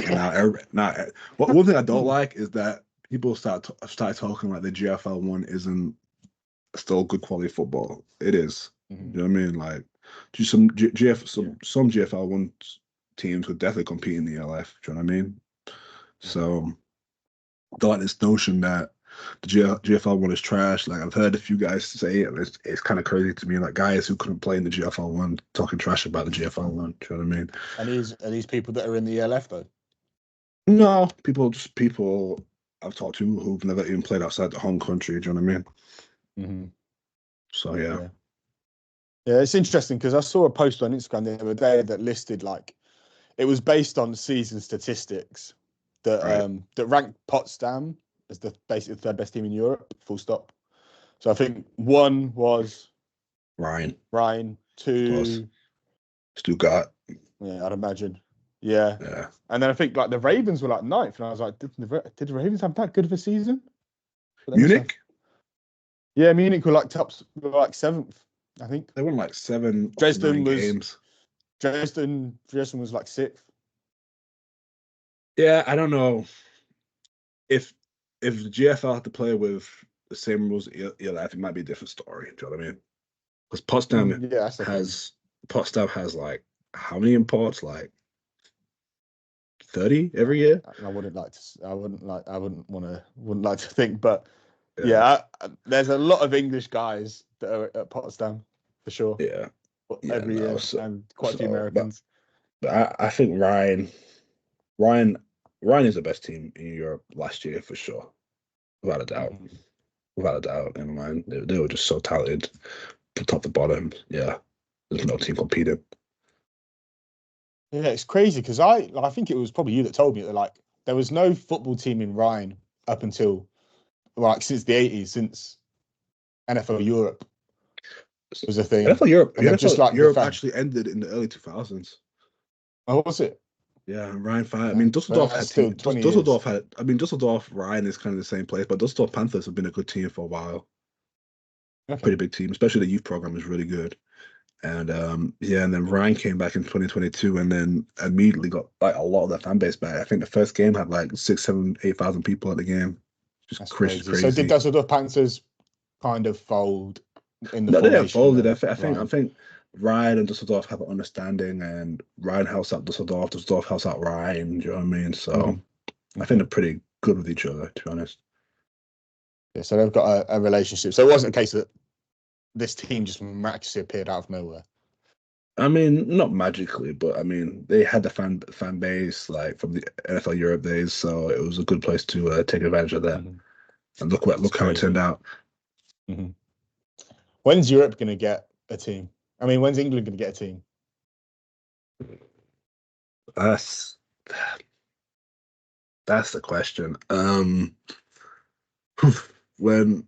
And one thing I don't like is that people start talking like the GFL one isn't still good quality football. It is. You know what I mean? Like, just some GFL one teams could definitely compete in the ELF. Do you know what I mean? So, don't like this notion that the GFL one is trash. Like I've heard a few guys say it. It's kind of crazy to me. Like guys who couldn't play in the GFL one talking trash about the GFL one. Do you know what I mean? And are these people that are in the ELF though? No, people I've talked to who've never even played outside the home country. Do you know what I mean? Mm-hmm. So yeah. Yeah, it's interesting because I saw a post on Instagram the other day that listed like it was based on season statistics that Right. that ranked Potsdam as basically the third best team in Europe, full stop. So I think 1 was Ryan, Ryan, of course. 2, Stuttgart. yeah, I'd imagine. Yeah. Yeah. And then I think like the Ravens were like 9th, and I was like, did the Ravens have that good of a season? Munich? Yeah, Munich were like 7th, I think. They won like 7 of the Dresden 9 games. Dresden was like 6th. Yeah, I don't know if the GFL had to play with the same rules I think it might be a different story. Do you know what I mean? Because Potsdam has like how many imports? Like 30 every year. I wouldn't like to think, but yeah, there's a lot of English guys that are at Potsdam for sure. Yeah, every year, and quite a few Americans. But I think Ryan is the best team in Europe last year for sure, without a doubt. Without a doubt, in my mind, they were just so talented, from top to bottom. Yeah, there's no team competing. Yeah, it's crazy because I think it was probably you that told me that like there was no football team in Rhine up until like since the 80s, since NFL Europe was a thing. NFL Europe, and NFL just like Europe actually ended in the early 2000s. Oh, was it? Yeah, Rhine 5. I mean, Dusseldorf had still 20 years. Dusseldorf, Rhine is kind of the same place, but Dusseldorf Panthers have been a good team for a while. Okay. Pretty big team, especially the youth program is really good. And and then Ryan came back in 2022 and then immediately got like a lot of their fan base back. I think the first game had like 6, 7, 8,000 people at the game. That's crazy. So did Dusseldorf Panthers kind of fold in the No, formation? they didn't fold it. I think Ryan and Dusseldorf have an understanding, and Ryan helps out Dusseldorf. Dusseldorf helps out Ryan. Do you know what I mean? So I think they're pretty good with each other, to be honest. Yeah, so they've got a relationship. So it wasn't a case that this team just miraculously appeared out of nowhere. I mean, not magically, but I mean, they had the fan base like from the NFL Europe days, so it was a good place to take advantage of that. And look how it turned out. When's Europe going to get a team? I mean, when's England going to get a team? That's the question. When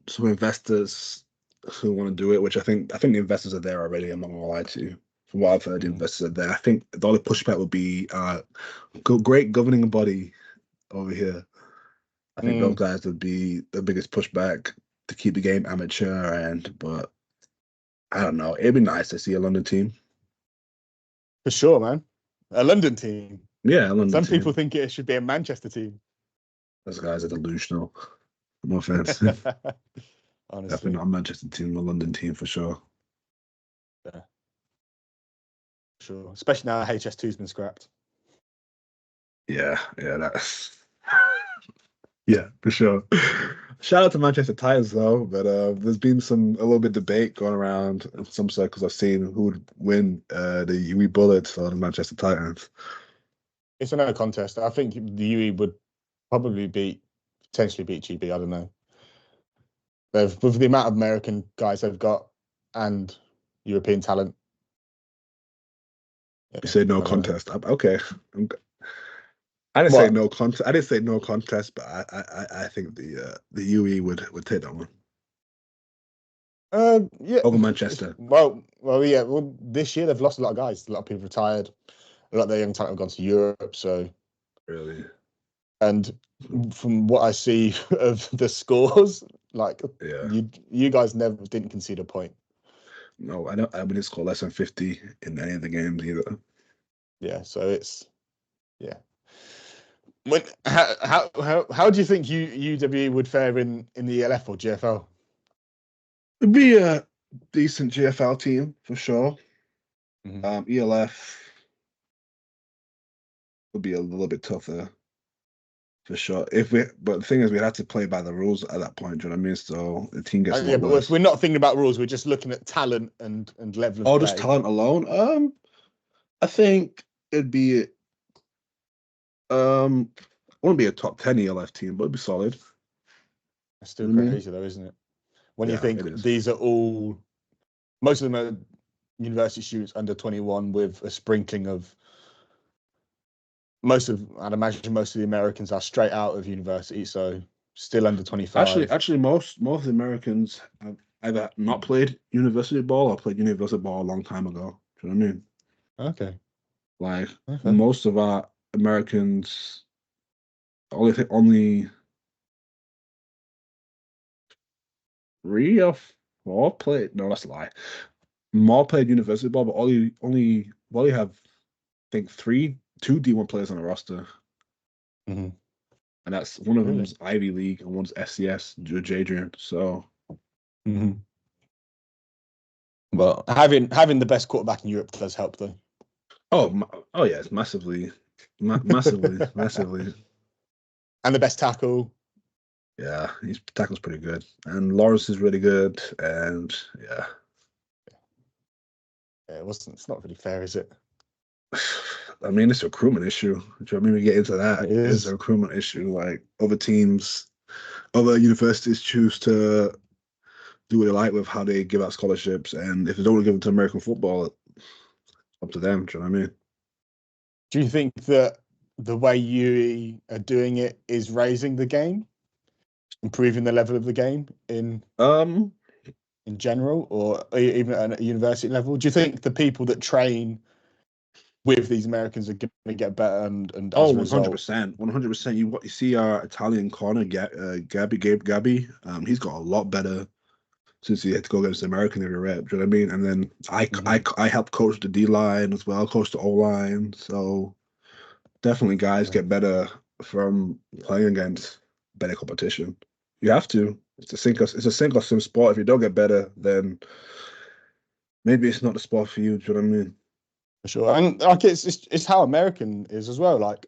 some investors who want to do it, which I think the investors are there already. I'm not gonna lie to you. From what I've heard, the investors are there. I think the only pushback would be great governing body over here. I think those guys would be the biggest pushback to keep the game amateur. But I don't know. It'd be nice to see a London team. For sure, man. A London team. Yeah, a London Some team. people think it should be a Manchester team. Those guys are delusional. No offense. Honestly. Definitely not a Manchester team, a London team for sure. Yeah. Sure. Especially now HS2's been scrapped. Yeah, that's yeah, for sure. Shout out to Manchester Titans though, but there's been a little bit of debate going around in some circles I've seen who would win the UE Bullets or the Manchester Titans. It's a no contest. I think the UE would probably potentially beat GB. I don't know. With the amount of American guys they've got and European talent. Yeah, you say no contest. Okay. I didn't say no contest. I didn't say no contest, but I think the UE would take that one. Yeah. Over Manchester. Well, yeah. Well, this year they've lost a lot of guys. A lot of people retired. A lot of their young talent have gone to Europe. So really. And from what I see of the scores, like yeah, you guys didn't concede a point. No, I didn't score less than 50 in any of the games either. Yeah, so it's how do you think UW would fare in the ELF or GFL? It'd be a decent GFL team for sure. ELF would be a little bit tougher for sure. But the thing is, we had to play by the rules at that point. Do you know what I mean? So the team gets a lot worse. But if we're not thinking about rules, we're just looking at talent and level of play. Just talent alone. I think it'd be wouldn't be a top 10 ELF team, but it'd be solid. That's still crazy though, isn't it? When you think these are all, most of them are university students under 21 with a sprinkling of I'd imagine most of the Americans are straight out of university, so still under 25. Actually, most of the Americans have either not played university ball or played university ball a long time ago. Do you know what I mean? Okay. Like most of our Americans, only 3 or 4 played. No, that's a lie. More played university ball, but only have I think two D1 players on the roster, Mhm. and that's one of Really? them's Ivy League and one's FCS, Judge Adrian. So, But having the best quarterback in Europe does help, though. oh yeah, it's massively, massively. And the best tackle. Yeah, his tackle's pretty good, and Lawrence is really good, and yeah. It's not really fair, is it? I mean, it's a recruitment issue. Do you know what I mean? We get into that. It It's a is. recruitment issue. Like other teams, other universities choose to do what they like with how they give out scholarships, and if they don't want to give them to American football, it's up to them. Do you know what I mean? Do you think that the way you are doing it is raising the game, improving the level of the game in general, or even at a university level? Do you think the people that train with these Americans are going to get better, and as a result, 100%, 100%. You see our Italian corner, Gabby. He's got a lot better since he had to go against the American every rep. Do you know what I mean? And then I helped coach the D line as well, coach the O line. So definitely, guys get better from playing against better competition. You have to. It's a sink or swim sport. If you don't get better, then maybe it's not the sport for you. Do you know what I mean? for sure, and like it's how American is as well. Like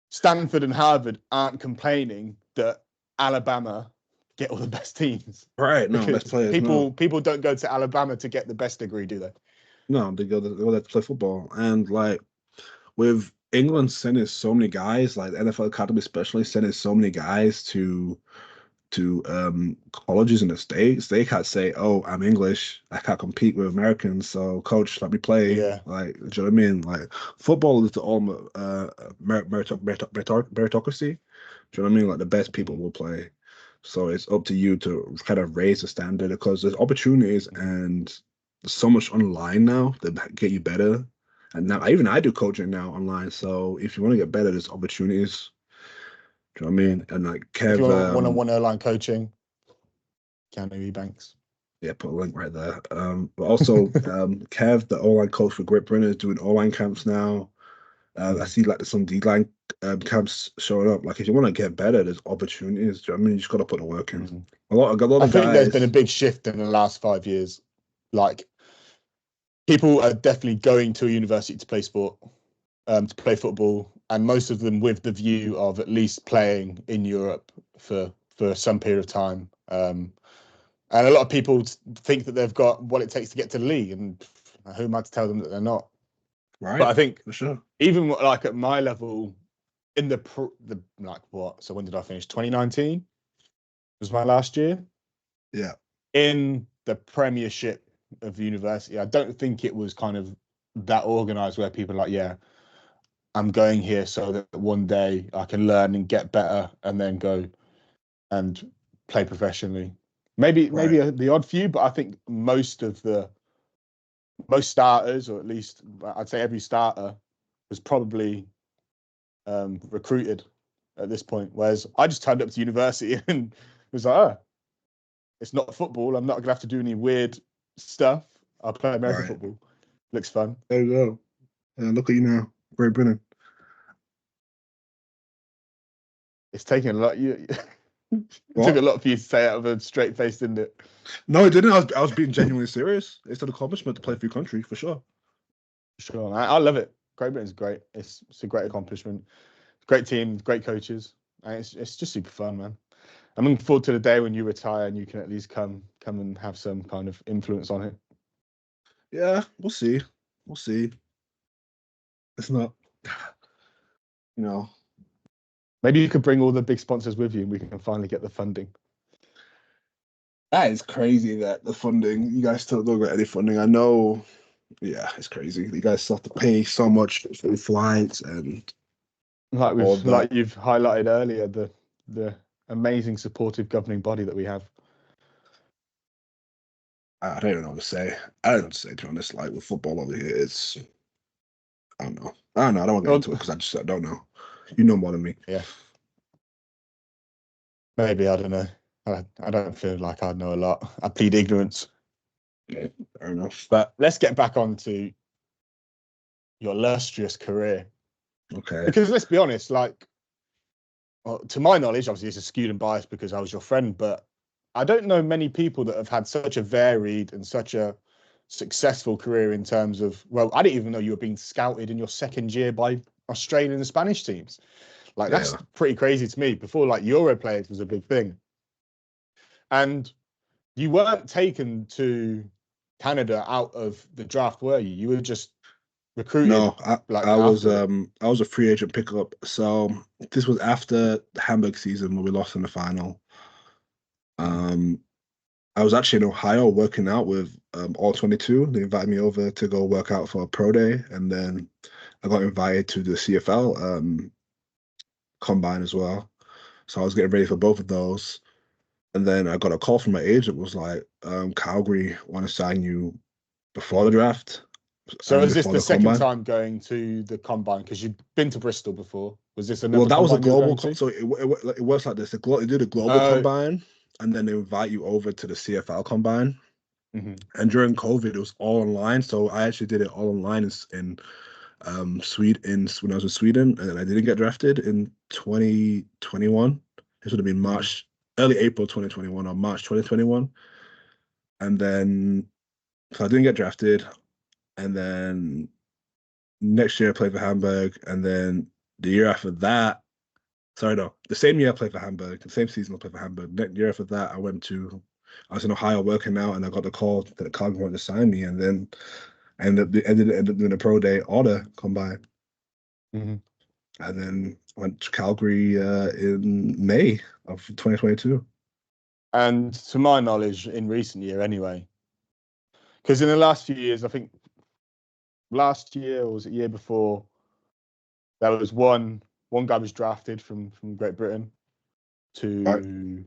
Stanford and Harvard aren't complaining that Alabama get all the best teams, Right? No, because best players. people don't go to Alabama to get the best degree, do they? No, they go there to play football, and like with England sending so many guys, like the NFL Academy especially sending so many guys to colleges in the States, they can't say, "Oh, I'm English, I can't compete with Americans, so coach, let me play." Yeah. Like, do you know what I mean? Like, football is the ultimate meritocracy. Do you know what I mean? Like, the best people will play. So it's up to you to kind of raise the standard because there's opportunities and there's so much online now that get you better. And now even I do coaching now online. So if you want to get better, there's opportunities. Do you know what I mean? And like If you Kev, want one-on-one O-line coaching, Keanu Ebanks. yeah, put a link right there. But also Kev, the O-line coach for Great Britain, is doing O-line camps now. I see like there's some D-line camps showing up. Like if you want to get better, there's opportunities. Do you know what I mean? You just got to put the work in. A lot I of think there's been a guys. big shift in the last 5 years. Like people are definitely going to a university to play sport, to play football, and most of them with the view of at least playing in Europe for some period of time. And a lot of people think that they've got what it takes to get to the league, and who am I to tell them that they're not? Right. But I think for sure. even like at my level, in the like what? So when did I finish? 2019 was my last year. Yeah. In the Premiership of university, I don't think it was kind of that organized where people are like, yeah, I'm going here so that one day I can learn and get better and then go and play professionally. Maybe the odd few, but I think most starters, or at least I'd say every starter, was probably recruited at this point. Whereas I just turned up to university and was like, oh, it's not football. I'm not gonna have to do any weird stuff. I'll play American football. Looks fun. There you go. Look at you now, Great Britain. It's taking a lot. It took a lot for you to say out of a straight face, didn't it? No, it didn't. I was being genuinely serious. It's an accomplishment to play for your country for sure. Sure, I love it. Great Britain's great. It's a great accomplishment. Great team, great coaches. And it's just super fun, man. I'm looking forward to the day when you retire and you can at least come and have some kind of influence on it. Yeah, we'll see. We'll see. It's not, you know. Maybe you could bring all the big sponsors with you and we can finally get the funding. That is crazy that the funding, you guys still don't get any funding. I know, yeah, it's crazy. You guys still have to pay so much for the flights and like you've highlighted earlier, the amazing supportive governing body that we have. I don't even know what to say. I don't know what to say, to be honest. Like with football over here, it's I don't know. I don't want to get into it because I don't know. You know more than me. Yeah. Maybe, I don't know. I don't feel like I know a lot. I plead ignorance. Yeah, fair enough. But let's get back on to your illustrious career. Okay. Because let's be honest, like, well, to my knowledge, obviously it's a skewed and biased because I was your friend, but I don't know many people that have had such a varied and such a successful career in terms of, well, I didn't even know you were being scouted in your second year by Australian and Spanish teams. Like, that's pretty crazy to me. Before, like, Euro players was a big thing. And you weren't taken to Canada out of the draft, were you? You were just recruited. No, I was after. I was a free agent pickup. So this was after the Hamburg season where we lost in the final. I was actually in Ohio working out with all 22. They invited me over to go work out for a pro day, and then I got invited to the CFL combine as well. So I was getting ready for both of those. And then I got a call from my agent, was like, Calgary want to sign you before the draft. So is this before the second combine. time going to the combine? Because you'd been to Bristol before. Was this another Well, that was a combine you were global, going to? so it works like this. They do the global combine, and then they invite you over to the CFL combine. And during COVID, it was all online. So I actually did it all online in Sweden, when I was in Sweden, and then I didn't get drafted in 2021. This would have been March, early April 2021 or March 2021. And then, so I didn't get drafted. And then next year I played for Hamburg. And then the year after that, sorry, no, the same year I played for Hamburg, the same season I played for Hamburg. Next year after that, I was in Ohio working out, and I got the call that the Calgary wanted to sign me. And then I ended up doing a pro day order combine. And then went to Calgary in May of 2022. And to my knowledge, in recent year anyway, because in the last few years, I think last year or was it year before, there was one guy was drafted from Great Britain to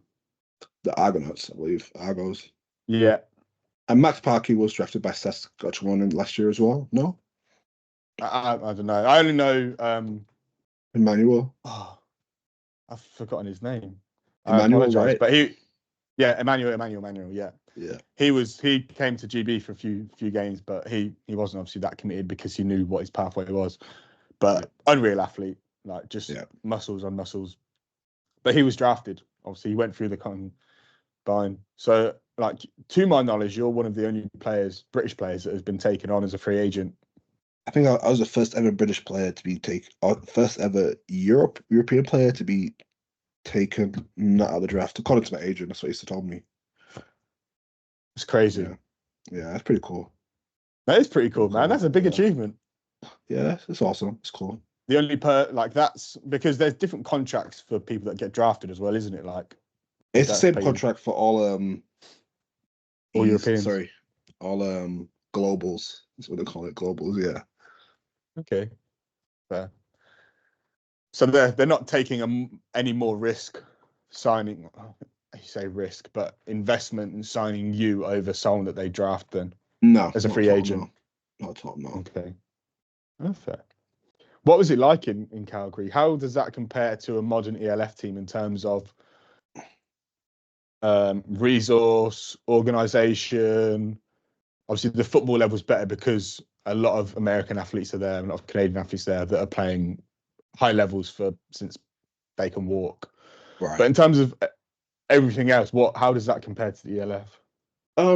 the Argonauts, I believe. Argos. Yeah. And Max Parkey was drafted by Saskatchewan last year as well. No? I don't know. I only know Emmanuel. Oh, I've forgotten his name. I Emmanuel, apologize, right? but Emmanuel, yeah. Yeah. He came to GB for a few games, but he wasn't obviously that committed because he knew what his pathway was. But unreal athlete, like just muscles on muscles. But he was drafted. Obviously, he went through the combine. So, like, to my knowledge, you're one of the only British players that has been taken on as a free agent. I think I was the first ever British player to be taken, or first ever European player to be taken not out of the draft. According to my agent, that's what he used to tell me. It's crazy. Yeah, that's pretty cool. That is pretty cool, man. That's a big achievement. Yeah, it's awesome. It's cool. The only that's because there's different contracts for people that get drafted as well, isn't it? Like, it's the same contract for all Europeans. Sorry, all globals. That's what they call it, globals. Yeah. Okay. Fair. So they're not taking any more risk signing. You say risk, but investment in signing you over someone that they draft then. No, as a free agent. No. Not at all. No. Okay. Oh, fair. What was it like in Calgary? How does that compare to a modern ELF team in terms of resource, organisation? Obviously, the football level's better because a lot of American athletes are there, a lot of Canadian athletes there that are playing high levels since they can walk. Right. But in terms of everything else, how does that compare to the ELF?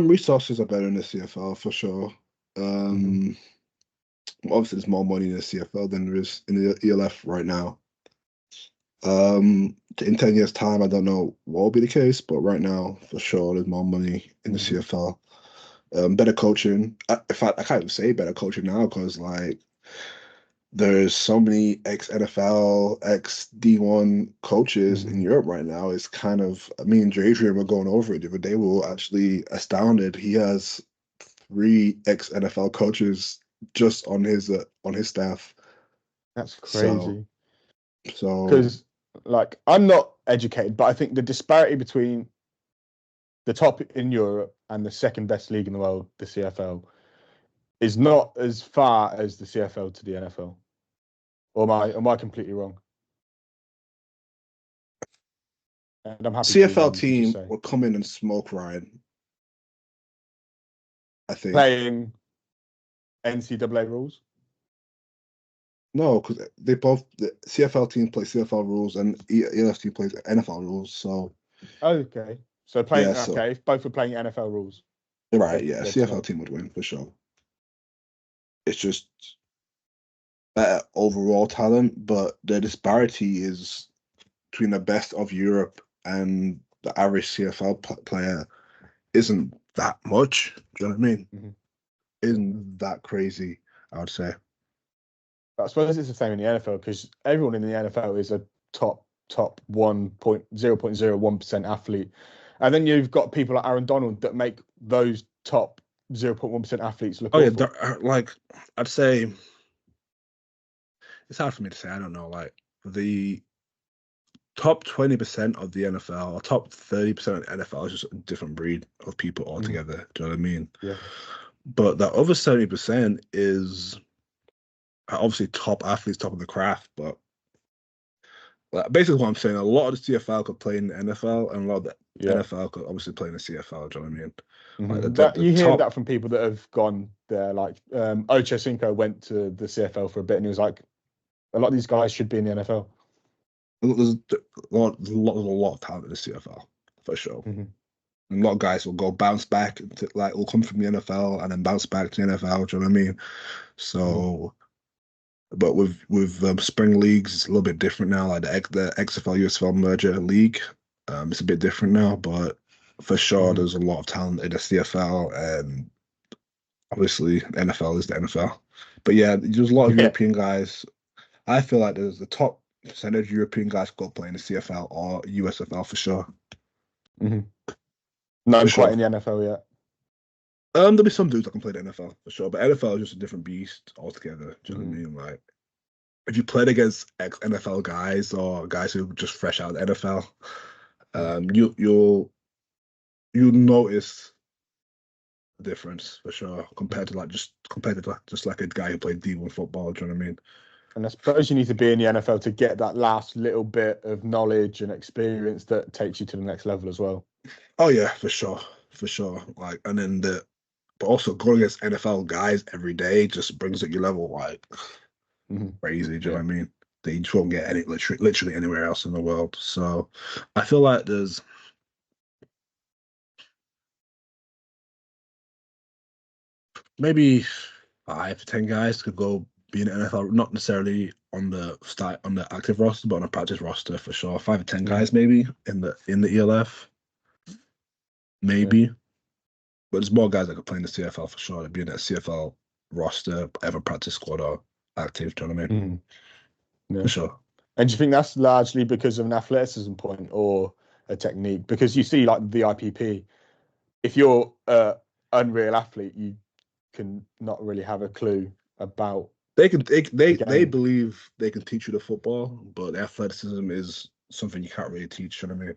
Resources are better in the CFL for sure. Obviously, there's more money in the CFL than there is in the ELF right now. In 10 years' time, I don't know what will be the case, but right now, for sure, there's more money in the CFL. Better coaching. In fact, I can't even say better coaching now because, like, there's so many ex-NFL, ex-D1 coaches in Europe right now. It's kind of, me and Adrian were going over it the other day. We were actually astounded. He has 3 ex-NFL coaches just on his staff. That's crazy. So because, like, I'm not educated, but I think the disparity between the top in Europe and the second best league in the world, the CFL, is not as far as the CFL to the NFL. Or am I completely wrong? And I'm happy CFL to team say. will come in and smoke Ryan. I think Playing NCAA rules. no, because the CFL team play CFL rules and ELF team plays NFL rules. So Okay. So yeah, so if both were playing NFL rules. right, yeah, they'd CFL smoke. team would win for sure. It's just better overall talent, but the disparity is between the best of Europe and the average CFL player isn't that much. Do you know what I mean? Mm-hmm. Isn't that crazy? I would say. I suppose it's the same in the NFL because everyone in the NFL is a top 0.01% athlete. And then you've got people like Aaron Donald that make those top 0.1% athletes look Oh yeah, awful. like I'd say it's hard for me to say. I don't know. Like the top 20% of the NFL or top 30% of the NFL is just a different breed of people altogether. Mm-hmm. Do you know what I mean? Yeah. But the other 70% is obviously top athletes, top of the craft. But basically, what I'm saying, a lot of the CFL could play in the NFL, and a lot of the NFL could obviously play in the CFL. Do you know what I mean? Mm-hmm. Like you hear that from people that have gone there. Like Ocho Cinco went to the CFL for a bit, and he was like, a lot of these guys should be in the NFL. There's a lot of talent in the CFL for sure. Mm-hmm. And a lot of guys will go bounce back to, like, will come from the NFL and then bounce back to the NFL. Do you know what I mean? So, but with spring leagues, it's a little bit different now. Like the XFL USFL merger league, it's a bit different now. But for sure, there's a lot of talent in the CFL, and obviously the NFL is the NFL. But yeah, there's a lot of European guys. I feel like there's the top percentage of European guys go play in the CFL or USFL for sure. Mm-hmm. Not quite in the NFL yet. There'll be some dudes that can play the NFL for sure, but NFL is just a different beast altogether. Do you know what I mean? Like, if you played against ex-NFL guys or guys who are just fresh out of the NFL, you'll notice the difference for sure compared to just like a guy who played D1 football. Do you know what I mean? And I suppose you need to be in the NFL to get that last little bit of knowledge and experience that takes you to the next level as well. Oh yeah, for sure. Like, and then but also going against NFL guys every day just brings up your level like crazy. Do you know what I mean? That you just won't get literally anywhere else in the world. So I feel like there's maybe 5 to 10 guys could go be in the NFL, not necessarily on the active roster, but on a practice roster for sure. 5 to 10 guys maybe in the ELF, maybe. But there's more guys that could play in the CFL for sure. They'd be in that CFL roster, ever practice squad or active. Do you know what I mean? For sure. And do you think that's largely because of an athleticism point or a technique? Because you see, like the IPP, if you're an unreal athlete, you can not really have a clue about. They believe they can teach you the football, but athleticism is something you can't really teach. You know what I mean?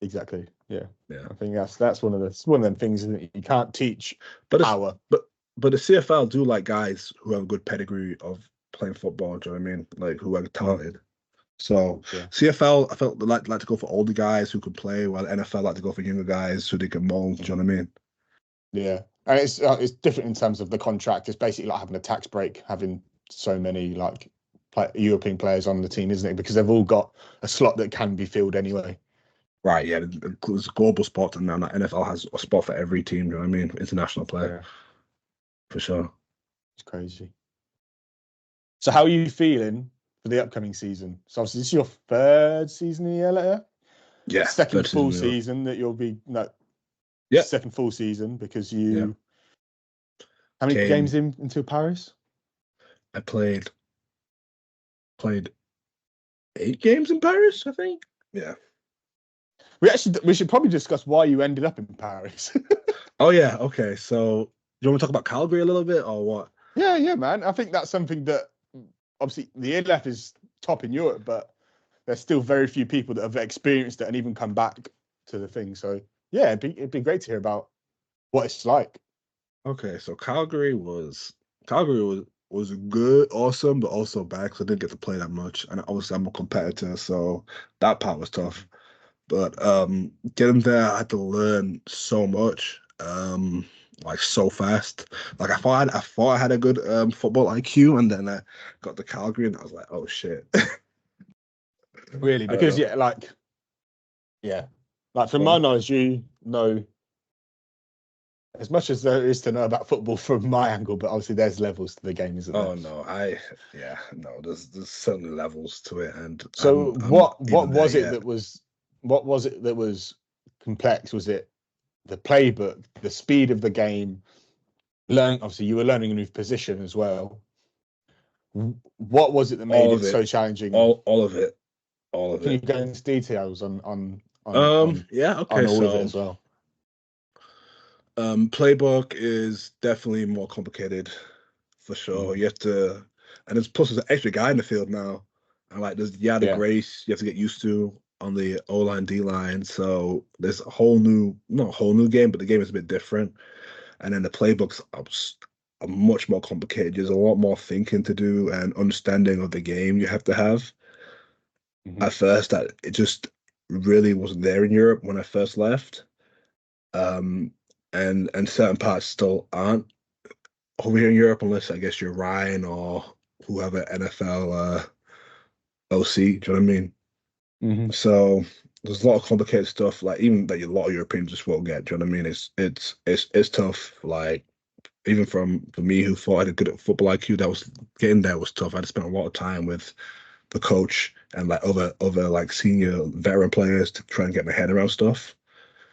Exactly. Yeah. I think that's one of them things that you can't teach. But the CFL do like guys who have a good pedigree of playing football. Do you know what I mean? Like who are talented. So CFL, I felt they like to go for older guys who could play, while NFL like to go for younger guys who they can mold. Do you know what I mean? Yeah, and it's different in terms of the contract. It's basically like having a tax break, having so many like European players on the team, isn't it? Because they've all got a slot that can be filled anyway. Right, yeah. It's global sport, and now NFL has a spot for every team. You know what I mean? International player, for sure. It's crazy. So, how are you feeling for the upcoming season? So, obviously, this is your third season in the year, yeah. Second full season that you'll be second full season because you. Yeah. How many games into Paris? I played 8 games in Paris, I think. Yeah. We should probably discuss why you ended up in Paris. Oh yeah, okay. So you want to talk about Calgary a little bit or what? Yeah, man. I think that's something that obviously the ELF is top in Europe, but there's still very few people that have experienced it and even come back to the thing. So yeah, it'd be great to hear about what it's like. Okay, so Calgary was Calgary was good, awesome, but also bad because I didn't get to play that much. And obviously I'm a competitor, so that part was tough. But getting there, I had to learn so much, like so fast. Like I thought I had a good football IQ, and then I got to Calgary, and I was like, oh shit. Really, I don't because know. like from my knowledge, you know as much as there is to know about football from my angle, but obviously there's levels to the game, isn't there? Oh no, no. There's certainly levels to it, and So I'm not what even there was it yet. that was what was it that was complex? Was it the playbook, the speed of the game? Obviously you were learning a new position as well. What was it that made All it of it, so challenging? all of it, all of Can you it. go into details on Yeah, okay. all of it So, as well? playbook is definitely more complicated for sure. Mm-hmm. You have to, and there's an extra guy in the field now, and like there's the Yeah. grace you have to get used to on the O line, D line. So there's a whole new, not a whole new game, but the game is a bit different. And then the playbooks are much more complicated. There's a lot more thinking to do and understanding of the game you have to have. Mm-hmm. At first, that it just really wasn't there in Europe when I first left. Um, and certain parts still aren't over here in Europe, unless I guess you're Ryan or whoever NFL OC. Do you know what I mean? Mm-hmm. So there's a lot of complicated stuff, like even that a lot of Europeans just won't get. Do you know what I mean? It's tough. Like even for me who thought I had good at football IQ, that was getting there was tough. I had to spend a lot of time with the coach and like other like senior veteran players to try and get my head around stuff.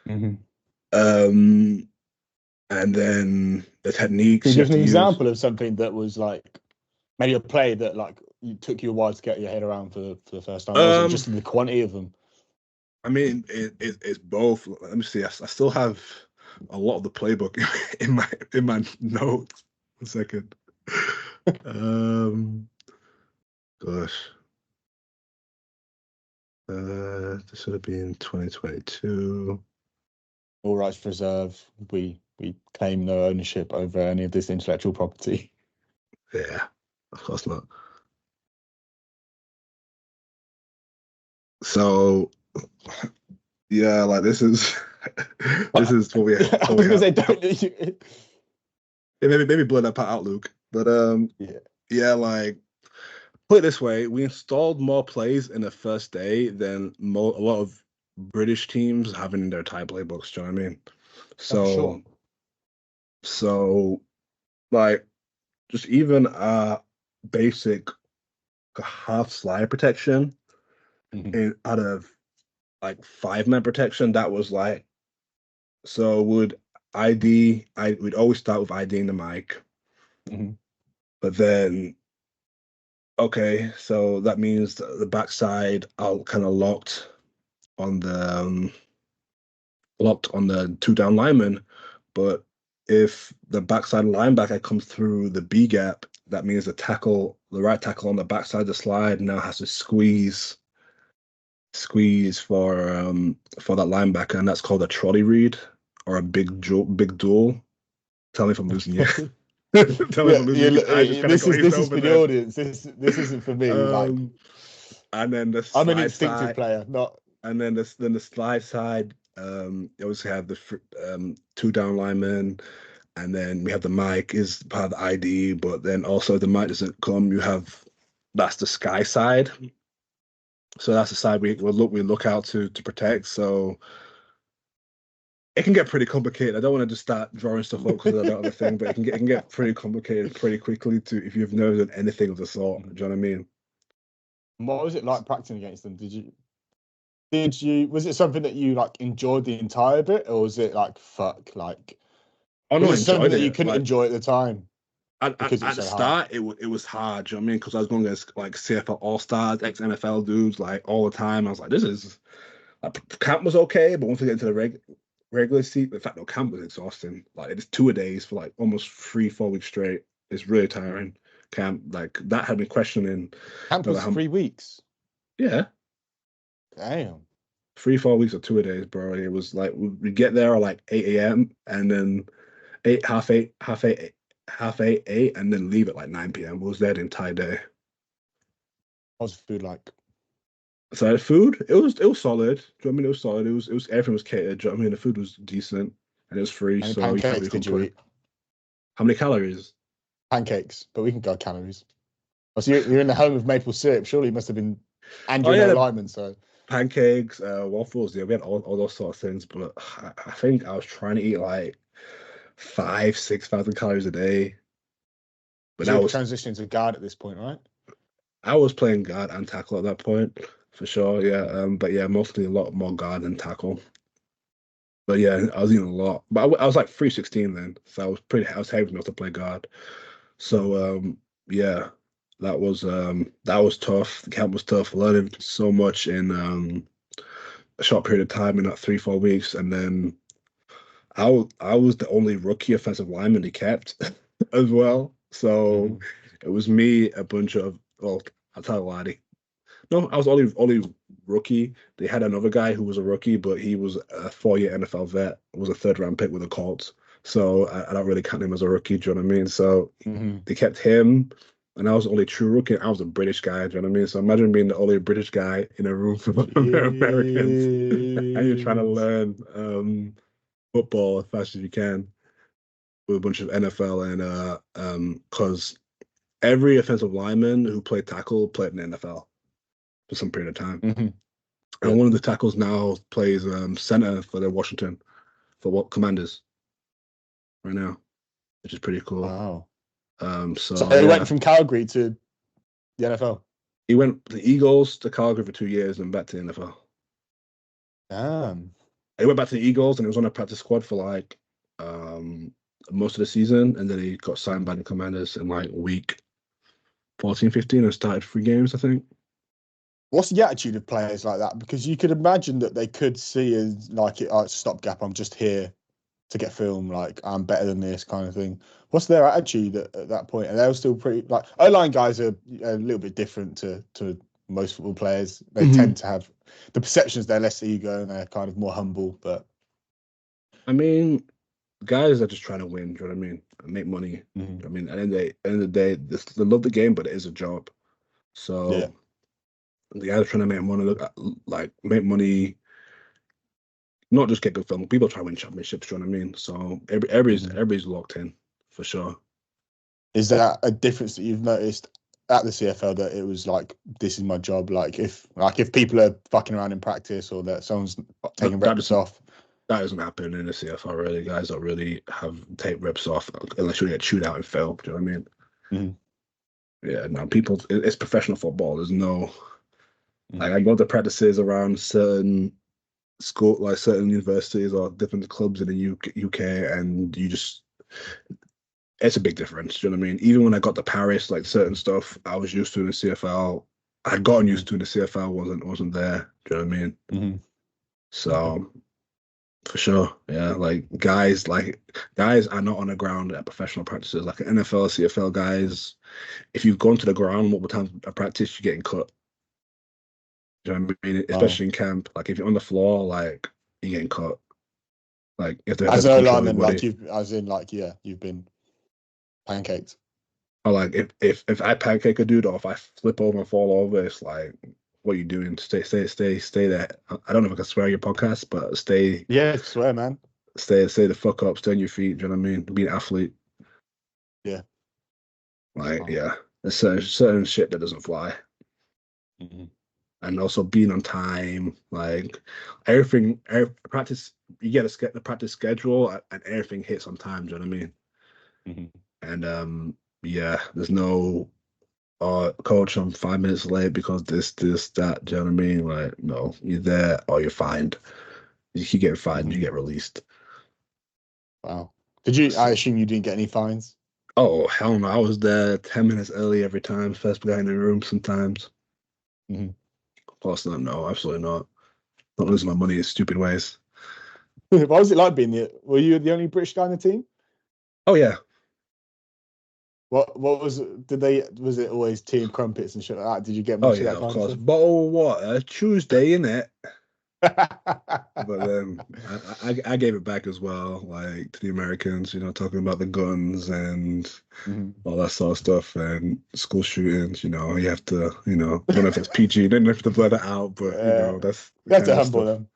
Mm-hmm. Um, and then the Can techniques you you give have an to use. example of something that was like maybe a play that like you took you a while to get your head around for the first time, or was it Um, just the quantity of them? I mean, it's both. Let me see. I still have a lot of the playbook in my notes. 1 second. Um, gosh. This would have been 2022. All rights reserved. We claim no ownership over any of this intellectual property. Yeah, of course not. So yeah, like this is this is what we I what we was gonna have. say, don't you? Yeah, maybe blur that part out, Luke. But Yeah. yeah, like put it this way, we installed more plays in the first day than a lot of British teams having in their Thai playbooks. Do you know what I mean? Oh, for sure. So so like just even basic half slide protection Mm-hmm. in out of like 5-man protection, that was like so would we'd always start with ID in the mic, Mm-hmm. but then okay, so that means the backside are kind of locked on the two down linemen. But if the backside linebacker comes through the B gap, that means the right tackle on the backside of the slide now has to squeeze for that linebacker, and that's called a trolley read or a big duel. Tell me if I'm losing you. Okay. Tell me if I'm losing you because I just kind of This is glazed over for the then. audience. This isn't for me. Like Um, and then the I'm an slide instinctive side, player, not. and then the slide side. You obviously have the two down linemen, and then we have the mic is part of the ID, but then also if the mic doesn't come, that's the sky side. So that's the side we look out to protect. So it can get pretty complicated. I don't want to just start drawing stuff up because I don't have a thing, but it can get pretty complicated pretty quickly to if you've never done anything of the sort. Do you know what I mean? What was it like practicing against them? Was it something that you like enjoyed the entire bit, or was it like fuck? Like, Oh was no, I it something enjoyed that you it. couldn't Like enjoy at the time because it was at the so hard? start, it was hard. Do you know what I mean? Because I was going against like CFL All Stars, ex NFL dudes, like all the time. I was like, this is camp was okay, but once we get into the regular seat, in fact, no, camp was exhausting. Like it's 2 a days for like almost 3-4 weeks straight. It's really tiring. Camp like that had me questioning Camp whether was how 3 weeks. yeah. Damn. 3-4 weeks or 2 a days, bro. It was like we get there at like 8 a.m. and then eight half eight half eight, and then leave at like 9 p.m. Was there the entire day. What's the food like? So the food, it was solid. Do you know what I mean? It was solid. It was everything was catered. Do you know what I mean? The food was decent and it was free, How many so you can't pancakes really did you complain. eat? How many calories? Pancakes, but we can go calories. Oh, so you're in the home of maple syrup. Surely you must have been, and Oh you're yeah, no the lineman, so pancakes, waffles. Yeah, we had all those sort of things. But I think I was trying to eat like 6,000 calories a day. But so that you're was transitioning to guard at this point, right? I was playing guard and tackle at that point for sure. Yeah, but yeah, mostly a lot more guard than tackle. But yeah, I was eating a lot. But I was like 316 then, so I was heavy enough to play guard. So yeah, that was tough. The camp was tough. Learning so much in a short period of time in that 3-4 weeks, and then I was the only rookie offensive lineman he kept as well. So Mhm. it was me, a bunch of well, I'll tell you a lie. No, I was only rookie. They had another guy who was a rookie, but he was a 4-year NFL vet, was a third round pick with the Colts. So I don't really count him as a rookie, do you know what I mean? So Mhm. they kept him, and I was the only true rookie. I was a British guy, do you know what I mean? So imagine being the only British guy in a room full of Americans, and you're trying to Jeez. learn football as fast as you can with a bunch of NFL and because every offensive lineman who played tackle played in the NFL for some period of time. Mhm. And Yeah. one of the tackles now plays center for the Washington for what Commanders right now, which is pretty cool. Wow. So So he yeah, went from Calgary to the NFL. he went to the Eagles to Calgary for 2 years and back to the NFL. Damn. He went back to the Eagles and he was on a practice squad for like um most of the season, and then he got signed by the Commanders in like week 14, 15 and started 3 games, I think. What's the attitude of players like that? Because you could imagine that they could see as like it, oh, it's a stopgap. I'm just here to get film. Like I'm better than this kind of thing. What's their attitude at that point? And they're still pretty like O-line guys are a little bit different to most football players. They Mhm. tend to have the perceptions they're less ego and they're kind of more humble. But I mean, guys are just trying to win, do you know what I mean? And make money. Mhm. I mean, at the end of the day, they love the game, but it is a job. Yeah. So the guys are trying to make money, like make money, not just get good film. People try to win championships, do you know what I mean? So Mhm. everybody's locked in for sure. Is that a difference that you've noticed at the CFL that it was like this is my job? Like if people are fucking around in practice or that someone's That taking that reps doesn't off. that doesn't happen in the CFL really. Guys don't really have take reps off unless you get chewed out and fail. Do you know what I mean? Mhm. Yeah, no, it's professional football. There's no like Mhm. I go to practices around certain school, like certain universities or different clubs in the UK, and it's a big difference. Do you know what I mean? Even when I got to Paris, like certain stuff I was used to in the CFL, I'd gotten used Mhm. to in the CFL wasn't there. Do you know what I mean? Mhm. Okay. So for sure, yeah. Guys are not on the ground at professional practices. Like NFL, CFL guys, if you've gone to the ground multiple times at practice, you're getting cut. Do you know what I mean? Wow. Especially in camp. Like if you're on the floor, like you're getting cut. Like you have to As have to an O control your lineman, like body. you've, as in, like, yeah, you've been pancaked. Or like if I pancake a dude or if I flip over and fall over, it's like, what are you doing? Stay there. I don't know if I can swear on your podcast, but Yeah, I swear, man. stay the fuck up, stay on your feet. Do you know what I mean? Be an athlete. Yeah. Like, Wow. yeah. There's certain shit that doesn't fly. Mhm. And also being on time, like practice, you get the practice schedule and everything hits on time. Do you know what I mean? Mhm. And yeah, there's no coach, I'm 5 minutes late because this, that. Do you know what I mean? Like, no, you're there or you're fined. You keep getting fined, you Mhm. get released. Wow. Did you? I assume you didn't get any fines. Oh, hell no. I was there 10 minutes early every time, first guy in the room sometimes. Mhm. Of course not, no, absolutely not. Not losing my money in stupid ways. What was it like being the? Were you the only British guy in the team? Oh yeah. What was? Did they? Was it always tea and crumpets and shit like that? Did you get Oh much of yeah, that of kind of course. stuff? Bottle of water, Tuesday, innit? But then I gave it back as well, like to the Americans, talking about the guns and all that sort of stuff and school shootings. You have to, I don't know if it's PG, you don't have to blur that out, but that's the you have to kind of humble stuff. them.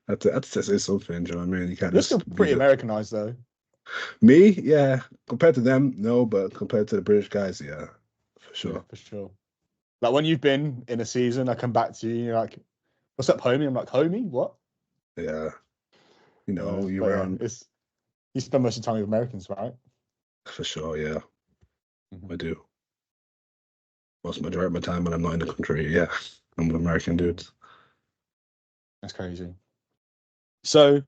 That's say something, do you know what I mean? You can't You're still just pretty Americanized, though. Me, yeah. Compared to them, no, but compared to the British guys, yeah, for sure. Yeah, for sure. Like when you've been in a season, I come back to you, you're like, "What's up, homie?" I'm like, "Homie, what?" Yeah. You but around you spend most of the time with Americans, right? for sure, yeah. I do. Most majority of my time when I'm not in the country, yeah. I'm with American dudes. That's crazy. So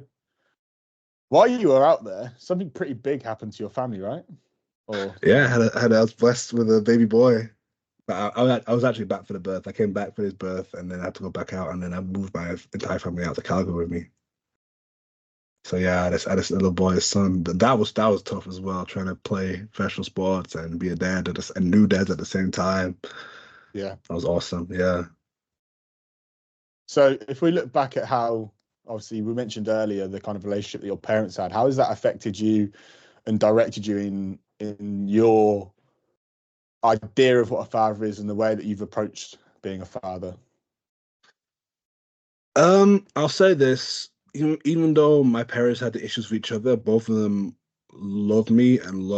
while you were out there, something pretty big happened to your family, right? Or Yeah, I was blessed with a baby boy. But I was actually back for the birth. I came back for his birth and then I had to go back out and then I moved my entire family out to Calgary with me. So yeah, I had this little boy, his son. That was tough as well, trying to play professional sports and be a dad and new dads at the same time. yeah. That was awesome. Yeah. So if we look back at how, obviously, we mentioned earlier the kind of relationship that your parents had, how has that affected you and directed you in your idea of what a father is and the way that you've approached being a father? I'll say this. Even though my parents had the issues with each other, both of them love me and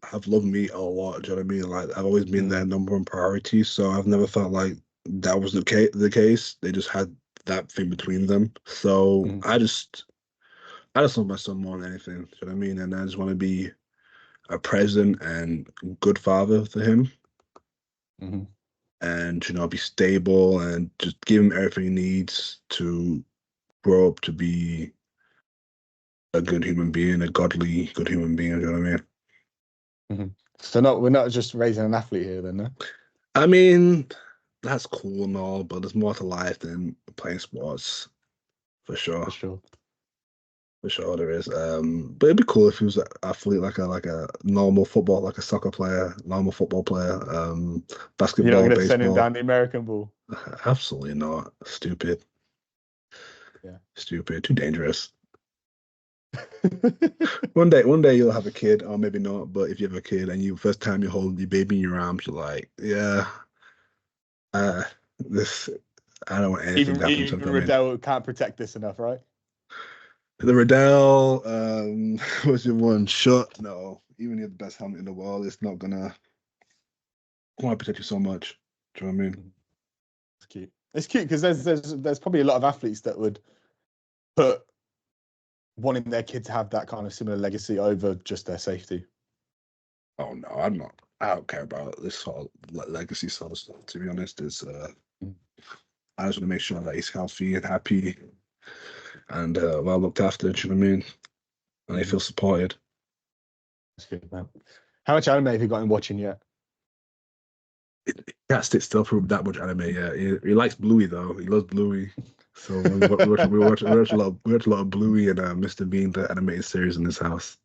have loved me a lot. Do you know what I mean? Like I've always been their number one priority, so I've never felt like that was the case. They just had that thing between them. So I just love my son more than anything. Do you know what I mean? And I just want to be a present and good father for him. And be stable and just give him everything he needs to grow up to be a good human being, a godly good human being. You know what I mean? So we're not just raising an athlete here, then, no? I mean, that's cool and all, but there's more to life than playing sports, for sure. For sure. For sure, there is. But it'd be cool if he was an athlete, like a normal football, like a soccer player, normal football player, basketball, You're not going to baseball. send him down the American ball. Absolutely not. Stupid. Yeah. Stupid. Too dangerous. One day you'll have a kid, or maybe not. But if you have a kid and you first time you hold your baby in your arms, you're like, yeah, this. I don't want anything to happen to Even them. Riddell can't protect this enough, right? The Riddell, what's your one? Shut. No, even if you have the best helmet in the world, it's not gonna protect you so much. Do you know what I mean? It's cute. It's cute because there's probably a lot of athletes that would put wanting their kid to have that kind of similar legacy over just their safety. Oh no, I'm not. I don't care about this sort of legacy sort of stuff. To be honest, it's I just want to make sure that he's healthy and happy and well looked after. Do you know what I mean? And he feels supported. That's good, man. How much anime have you got him watching yet? He can't sit still for that much anime. Yeah, he likes Bluey though. He loves Bluey. So we watch a lot of Bluey and Mr. Bean, the animated series in this house.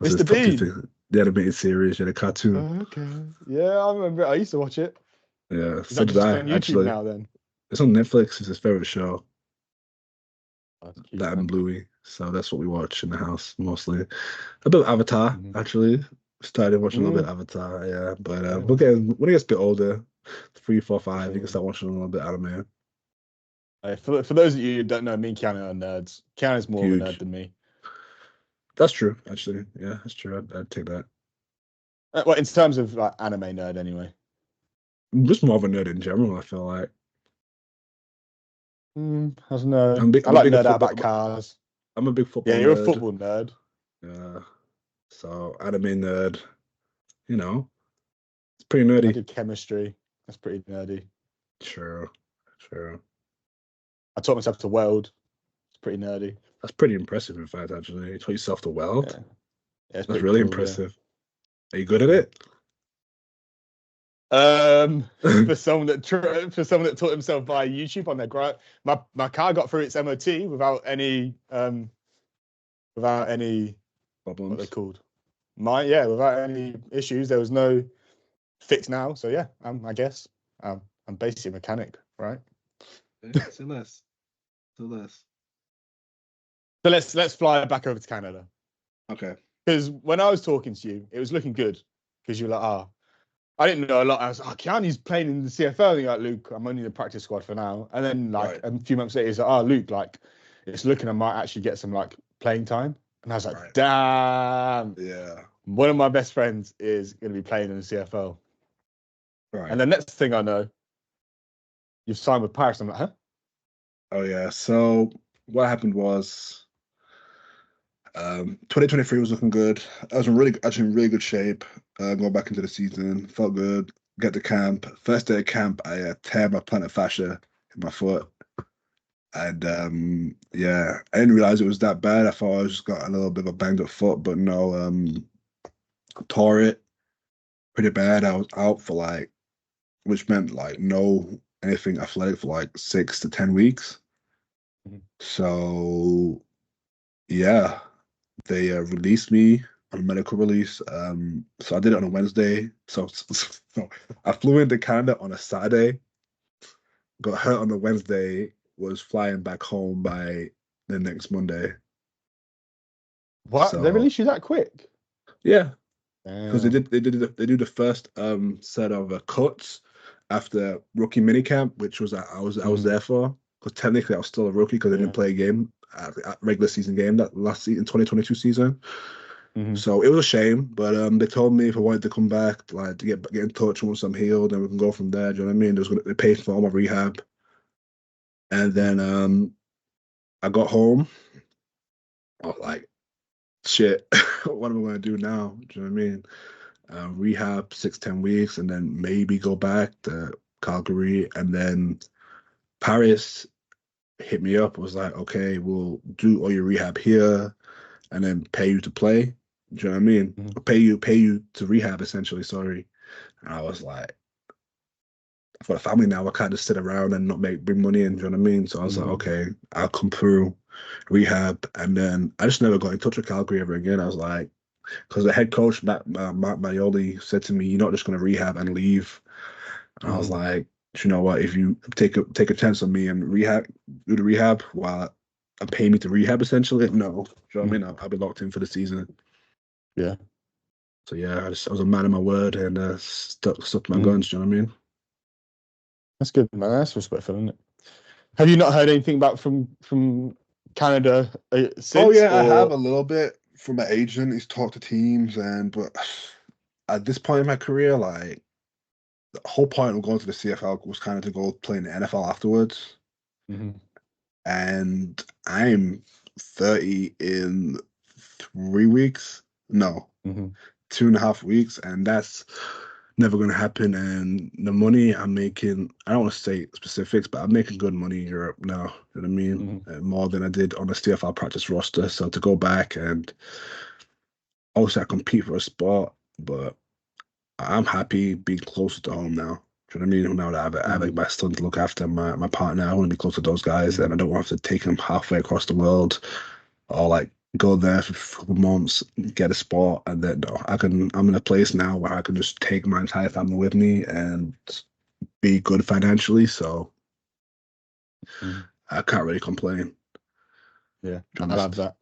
That's Mr. Bean, the animated series, yeah, the cartoon. Oh, okay. Yeah, I remember. I used to watch it. Yeah, Is so that did just I on YouTube actually. now? Then It's on Netflix. It's his favorite show. that's cute, That man. and Bluey. So that's what we watch in the house mostly. A bit of Avatar, actually. Started watching a little bit of Avatar, yeah. But when he gets a bit older, 3, 4, 5, you can start watching a little bit of anime. For those of you who don't know, me and Keanu are nerds. Keanu's more of a nerd than me. That's true, actually. Yeah, that's true. I'd take that. Well, in terms of like anime nerd, anyway. I'm just more of a nerd in general, I feel like. I don't know. I I'm like a big nerd out football, about cars. I'm a big football Yeah, you're a nerd. football nerd. Yeah. So anime nerd, it's pretty nerdy. I did chemistry. That's pretty nerdy. Sure. I taught myself to weld. It's pretty nerdy. That's pretty impressive, in fact, actually. You taught yourself to weld? Yeah, it's That's pretty really cool, impressive. Yeah. Are you good at it? For someone that taught himself via YouTube on their my car got through its MOT without any problems. What they called without any issues. There was no fix now, so yeah, I guess I'm basically a mechanic, right? Say less. to this? So let's fly back over to Canada. Okay. Because when I was talking to you, it was looking good. Because you were like, I didn't know a lot. I was like, Keanu's playing in the CFL. And you're like, Luke, I'm only in the practice squad for now. And then like a few months later, he's like, Luke, like it's looking, I might actually get some like playing time. And I was like, damn. Yeah. One of my best friends is going to be playing in the CFL. Right. And the next thing I know, you've signed with Paris. I'm like, huh? Oh yeah. So what happened was 2023 was looking good. I was actually in really good shape. Going back into the season, felt good. Get to camp. First day of camp, I tear my plantar fascia in my foot. And yeah, I didn't realize it was that bad. I thought I just got a little bit of a banged up foot, but no, tore it pretty bad. I was out for like, which meant like no anything athletic for like 6 to 10 weeks. Mhm. So yeah, they released me on medical release. So I did it on a Wednesday. So I flew into Canada on a Saturday, got hurt on the Wednesday, was flying back home by the next Monday. What? They So released you that quick? yeah, because Damn. they do the first set of cuts after rookie minicamp, which was I was there for, because technically I was still a rookie because I didn't play a game at regular season game that last season 2022 season. So it was a shame, but they told me if I wanted to come back, like to get in touch once I'm healed, and we can go from there. Do you know what I mean? They paid for all my rehab, and then I got home. I was like, shit, what am I going to do now? Do you know what I mean? Rehab 6-10 weeks, and then maybe go back to Calgary, and then Paris hit me up. Was like, okay, we'll do all your rehab here, and then pay you to play. Do you know what I mean? Pay you to rehab essentially. Sorry, and I was like, I've got a family now. I can't just sit around and not bring money in. Do you know what I mean? So I was like, okay, I'll come through rehab, and then I just never got in touch with Calgary ever again. I was like, because the head coach Matt Maioli said to me, "You're not just going to rehab and leave." And I was like, you know what? If you take a chance on me and do the rehab while pay me to rehab, essentially, no. Do you know what I mean? I'll be locked in for the season. Yeah. So yeah, I was a man of my word and stuck to my guns. Do you know what I mean? That's good, man. That's respectful, isn't it? Have you not heard anything back from Canada since? Oh yeah, I have a little bit from my agent. He's talked to teams, but at this point in my career, like the whole point of going to the CFL was kind of to go play in the NFL afterwards. And I'm 30 in 3 weeks. No, 2.5 weeks, and that's never going to happen. And the money I'm making, I don't want to say specifics, but I'm making good money in Europe now. You know what I mean? More than I did on the CFL practice roster. So to go back and also I compete for a spot, but I'm happy being closer to home now. Do you know what I mean? Now that I have like my son to look after, my partner, I want to be close to those guys, and I don't want to have to take them halfway across the world or like go there for a couple months, get a spot, and then no, I'm in a place now where I can just take my entire family with me and be good financially. So I can't really complain. Yeah, I love that.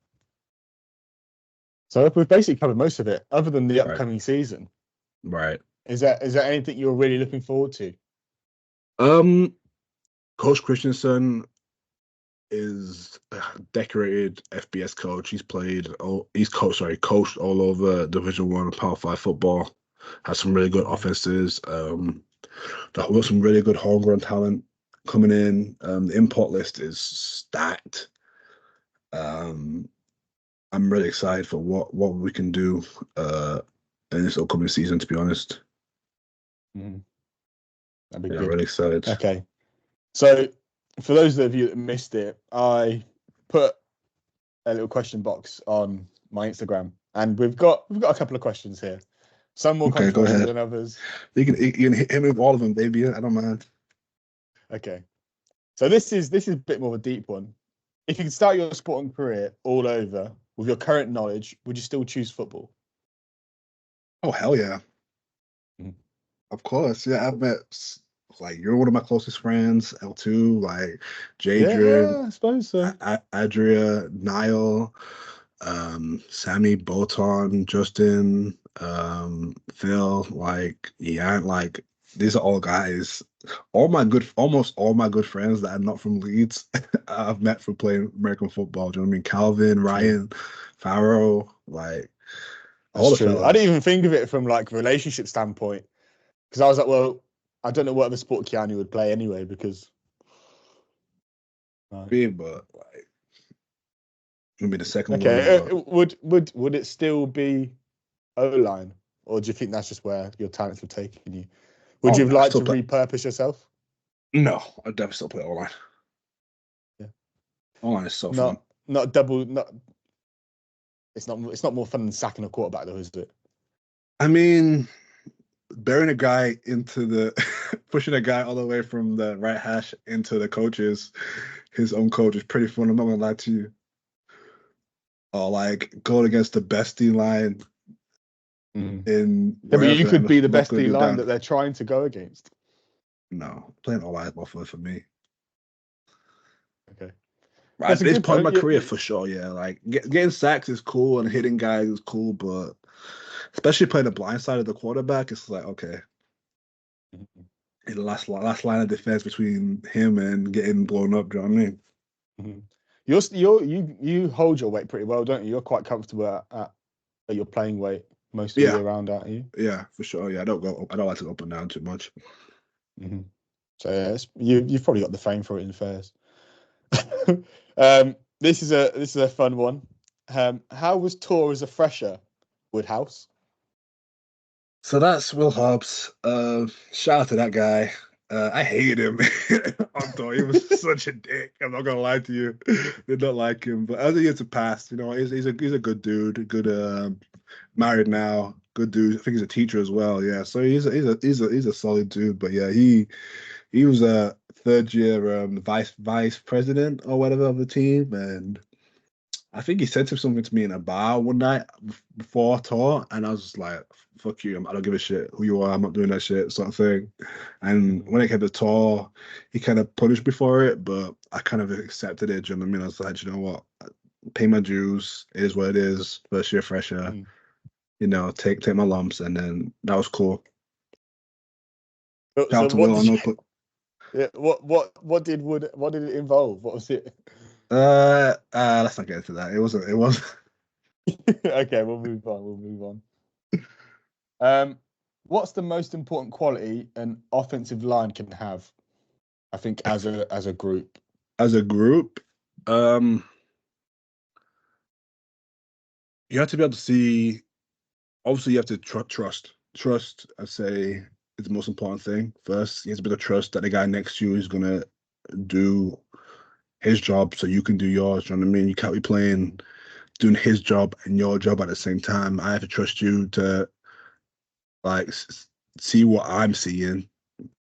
So we've basically covered most of it, other than the upcoming season. Right. Is there anything you're really looking forward to? Coach Christensen is a decorated FBS coach. He's coached all over Division I Power 5 football. Has some really good offenses. Got some really good homegrown talent coming in. The import list is stacked. I'm really excited for what we can do in this upcoming season, to be honest. That'd be good. I'm really excited. Okay. So for those of you that missed it, I put a little question box on my Instagram, and we've got a couple of questions here. Some more controversial than others. You can hit me with all of them, baby. I don't mind. Okay. So this is a bit more of a deep one. If you could start your sporting career all over with your current knowledge, would you still choose football? Oh hell yeah! Of course, yeah. I've met Like you're one of my closest friends, L2, like Jadrian, Yeah, I suppose so. Adria, Niall, Sammy, Bolton, Justin, Phil, like yeah, like these are all guys. Almost all my good friends that are not from Leeds, I've met from playing American football. Do you know what I mean? Calvin, Ryan, Farrow, like all That's the true. I didn't fellas. even think of it from like relationship standpoint because I was like, well, I don't know what other sport Keanu would play anyway because. But like maybe the second one, Okay, but would it still be O line, or do you think that's just where your talents were taking you? Would oh you no, I like still to play. repurpose yourself? No, I'd definitely still play online. Yeah, Online is so fun. not double. Not it's not. It's not more fun than sacking a quarterback, though, is it? I mean, burying a guy into the pushing a guy all the way from the right hash into the coaches, his own coach is pretty fun. I'm not gonna lie to you. Or like going against the bestie line in Yeah, but you wherever could and be the both best gonna D go line down. that they're trying to go against. No, playing online is more fun for me. Okay, At that's a this good point in point. my career, for sure, yeah. Like getting sacks is cool and hitting guys is cool, but especially playing the blind side of the quarterback, it's like okay, in the last line of defense between him and getting blown up. Do you know what I mean? You hold your weight pretty well, don't you? You're quite comfortable at your playing weight most of the Yeah, year round, aren't you? yeah, for sure. Yeah, I don't like to go up and down too much. Mm-hmm. So yeah, you've probably got the frame for it in fairs. This is a fun one. How was Tor as a fresher? Woodhouse. So that's Will Hobbs. Shout out to that guy. I hated him on tour. He was such a dick. I'm not gonna lie to you. Did not like him. But as the years have passed, you know, he's a good dude. Good married now. Good dude. I think he's a teacher as well. Yeah. So he's a solid dude. But yeah, he was a third year vice president or whatever of the team, and I think he said something to me in a bar one night before tour, and I was just like, "Fuck you! I don't give a shit who you are. I'm not doing that shit," sort of thing. And when it came to tour, he kind of punished me for it, but I kind of accepted it. Do you know what I mean? I was like, you know what? Pay my dues. It is what it is. First year fresher. You know, take my lumps, and then that was cool. Shout So out to what Will. did I know. you? Yeah, what did it involve? What was it? Let's not get into that. It was. Okay, we'll move on. We'll move on. What's the most important quality an offensive line can have? I think as a group. As a group, you have to be able to see. Obviously, you have to trust. Trust, I say, is the most important thing. First, you have to be able to trust that the guy next to you is gonna do his job so you can do yours. You know what I mean? You can't be playing doing his job and your job at the same time. I have to trust you to like see what I'm seeing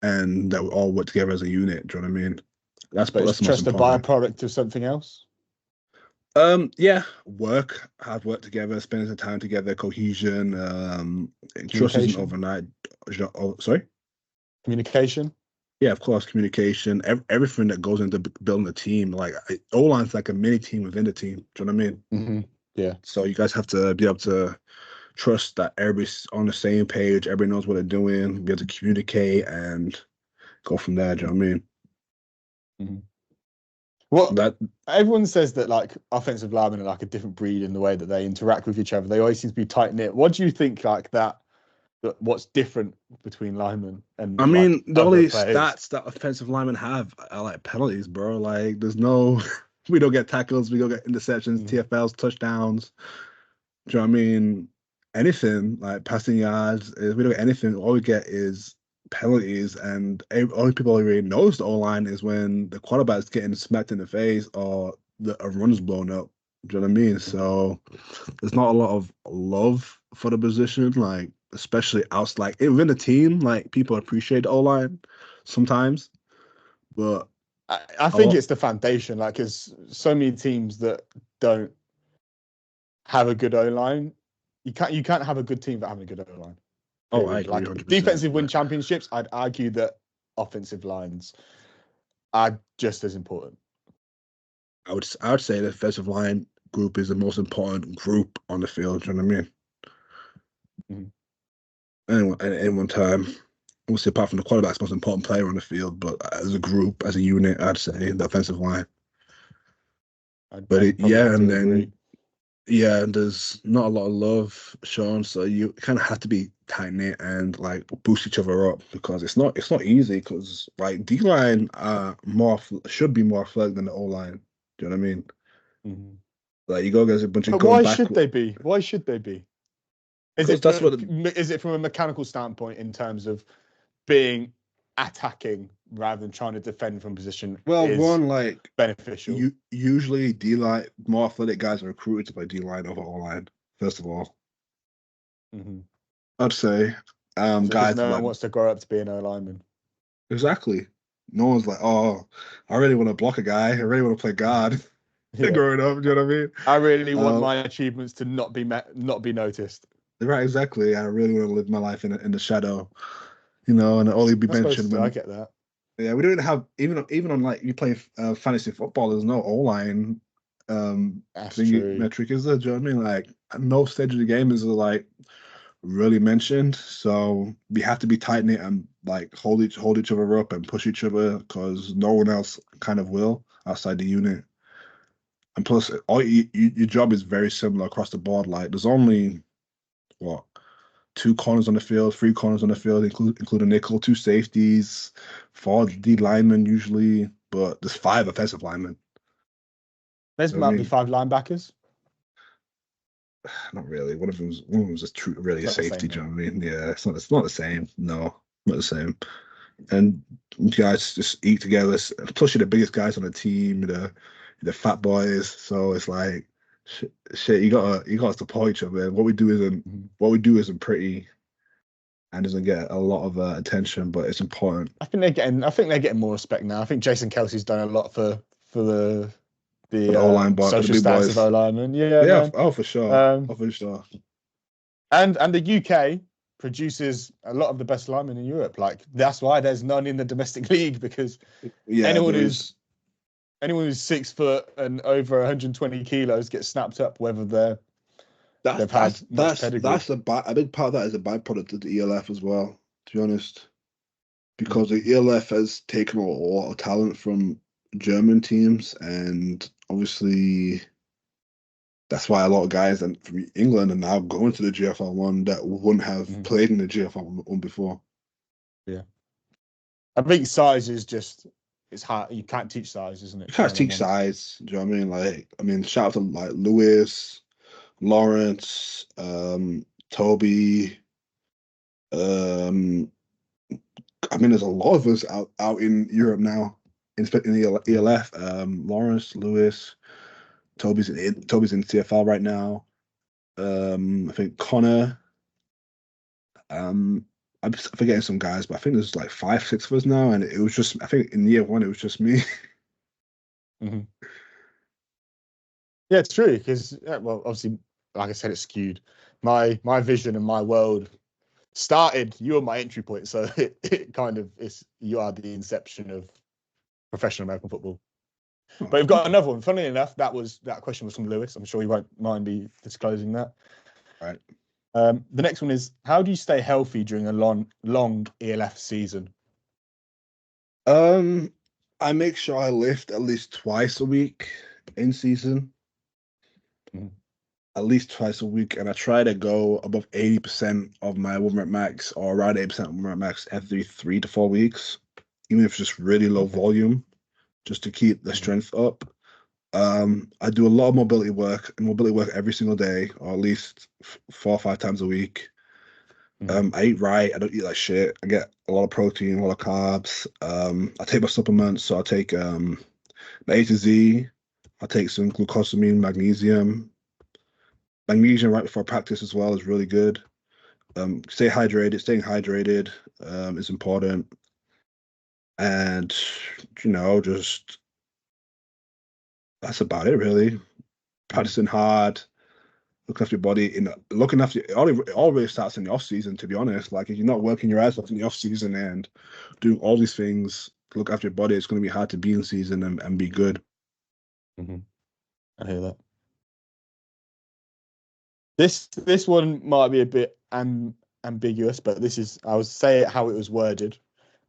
and that we all work together as a unit. Do you know what I mean? But is That's the most trust a important. byproduct of something else? Yeah, have worked together, spending some time together, cohesion. Trust isn't Communication. overnight. Oh, sorry. Communication. Yeah, of course, communication, everything that goes into building a team. Like O-line's like a mini team within the team. Do you know what I mean? Mm-hmm. Yeah. So you guys have to be able to trust that everybody's on the same page, everybody knows what they're doing, be able to communicate and go from there. Do you know what I mean? Mm-hmm. What That everyone says that like offensive linemen are like a different breed in the way that they interact with each other. They always seem to be tight knit. What do you think like that? What's different between linemen and I like mean, the other only players? stats that offensive linemen have are like penalties, bro. Like, there's no, we don't get tackles, we don't get interceptions, TFLs, touchdowns. Do you know what I mean? Anything like passing yards, we don't get anything. All we get is penalties, and only people who really knows the O line is when the quarterback's getting smacked in the face or a run's blown up. Do you know what I mean? So there's not a lot of love for the position, like especially outside, like within the team. Like people appreciate the O line sometimes, but I a think lot. it's the foundation. Like, because so many teams that don't have a good O line, you can't have a good team without having a good O line. Oh, I Period. agree, Like 100%. defensive win championships, I'd argue that offensive lines are just as important. I would say the defensive line group is the most important group on the field. Do you know what I mean? At any one time, obviously, apart from the quarterback's most important player on the field, but as a group, as a unit, I'd say the offensive line. And then there's not a lot of love shown, so you kind of have to be tight knit and like boost each other up because it's not easy because like D line should be more athletic than the O line. Do you know what I mean? Mm-hmm. Like you go against a bunch of. But why should they be? Why should they be? Is it from a mechanical standpoint in terms of being attacking rather than trying to defend from position? Well, one like beneficial. Usually D line more athletic guys are recruited to play D line over O line. First of all, I'd say guys. No one wants to grow up to be an O lineman. Exactly. No one's like, oh, I really want to block a guy. I really want to play guard. Growing up, do you know what I mean? I really want my achievements to not be noticed. Right, exactly. I really want to live my life in the shadow, and only be mentioned when I get that. Yeah, we don't have even on like you play fantasy football. There's no O line metric, is there? Do you know what I mean? Like at no stage of the game is like really mentioned. So we have to be tight knit and like hold each other up and push each other because no one else kind of will outside the unit. And plus, your job is very similar across the board. Like there's only 2 corners on the field, 3 corners on the field, including nickel, 2 safeties, 4 D linemen usually, but there's 5 offensive linemen. There's might be 5 linebackers. Not really. One of them's just really a safety. Do you know what I mean? Yeah, it's not the same. No, not the same. And you guys just eat together. Plus, you're the biggest guys on the team. The fat boys. So it's like. Shit, you gotta support each other. What we do isn't pretty, and doesn't get a lot of attention, but it's important. I think they're getting more respect now. I think Jason Kelsey's done a lot for the O-line social status of O linemen. Yeah. Man. Oh for sure. For sure. And the UK produces a lot of the best linemen in Europe. Like that's why there's none in the domestic league because anyone who's 6 foot and over 120 kilos gets snapped up, whether that's a big part of that is a byproduct of the ELF as well, to be honest, because the ELF has taken a lot of talent from German teams, and obviously that's why a lot of guys from England are now going to the GFL1 that wouldn't have played in the GFL1 before. Yeah, I think size is just. It's hard. You can't teach size, isn't it? You can't teach size. Do you know what I mean? Shout out to like Lewis, Lawrence, Toby. There's a lot of us out in Europe now, in the ELF. Lawrence, Lewis, Toby's in CFL right now. I think Connor. I'm forgetting some guys, but I think there's like 5, 6 of us now, and it was just I think in year 1 it was just me. Yeah, it's true because obviously, like I said, it's skewed. My vision and my world started. You were my entry point, so it kind of is. You are the inception of professional American football. But we've got another one. Funnily enough, that question was from Lewis. I'm sure you won't mind me disclosing that. Right. The next one is, how do you stay healthy during a long ELF season? I make sure I lift at least twice a week in season. At least twice a week, and I try to go above 80% of my 1 rep max or around 80% of 1 rep max every 3 to 4 weeks, even if it's just really low volume, just to keep the strength up. I do a lot of mobility work every single day, or at least 4 or 5 times a week. I eat right. I don't eat like shit. I get a lot of protein, a lot of carbs. I take my supplements, so I take my A to Z. I take some glucosamine, magnesium. Magnesium right before practice as well is really good. Staying hydrated is important. And, just that's about it, really. Practicing hard, looking after your body, looking after it all really starts in the off season, to be honest. Like if you're not working your ass off in the off season and doing all these things to look after your body, it's going to be hard to be in season and be good. I hear that. This one might be a bit ambiguous, but I would say it how it was worded.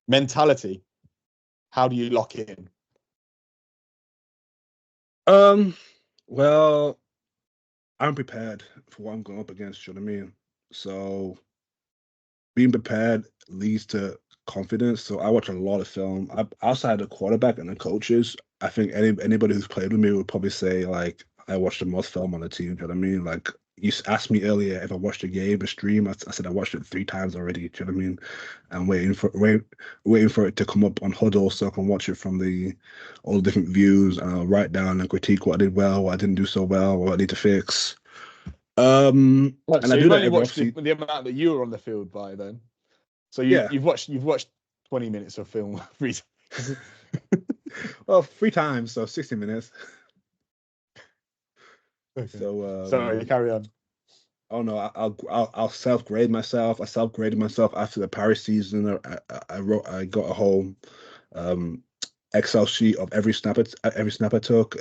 Mentality. How do you lock in? Well, I'm prepared for what I'm going up against, you know what I mean? So being prepared leads to confidence. So I watch a lot of film. Outside the quarterback and the coaches, I think anybody who's played with me would probably say like I watched the most film on the team. You know what I mean? Like you asked me earlier if I watched a game, a stream. I said I watched it 3 times already. Do you know what I mean? I'm waiting for it to come up on Huddle so I can watch it from all the different views and I'll write down and critique what I did well, what I didn't do so well, what I need to fix. And so I you've do that only every watched the amount that you were on the field by then. So you've watched 20 minutes of film. Well, 3 times, so 60 minutes. Okay. So sorry, carry on. Oh no, I'll self-grade myself. I self-graded myself after the Paris season. I got a whole Excel sheet of every snap I took,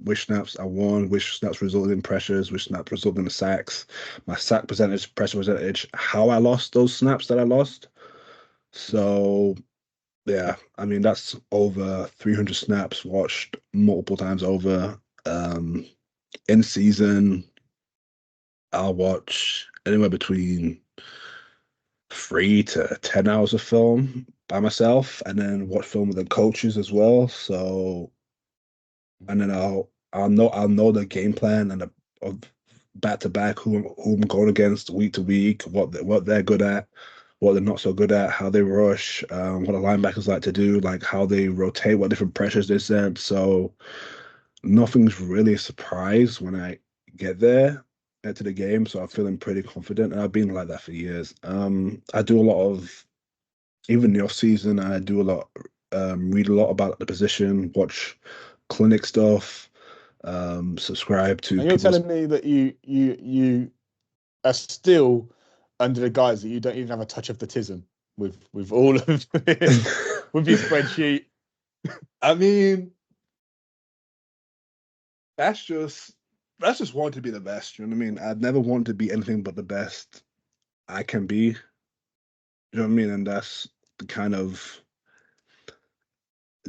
which snaps I won, which snaps resulted in pressures, which snaps resulted in sacks, my sack percentage, pressure percentage, how I lost those snaps that I lost. So yeah, I mean that's over 300 snaps watched multiple times over. In season, I'll watch anywhere between 3 to 10 hours of film by myself, and then watch film with the coaches as well. So, and then I'll know the game plan and of back to back who I'm going against week to week, what they're good at, what they're not so good at, how they rush, what the linebackers like to do, like how they rotate, what different pressures they send. So nothing's really a surprise when I get there into the game. So I'm feeling pretty confident, and I've been like that for years. I do a lot of even the off season. I do a lot, read a lot about the position, watch clinic stuff, subscribe to And you're people's. telling me that you are still under the guise that you don't even have a touch of the tism with all of with your spreadsheet. I mean, that's just wanting to be the best. You know what I mean? I'd never want to be anything but the best I can be. You know what I mean? And that's the kind of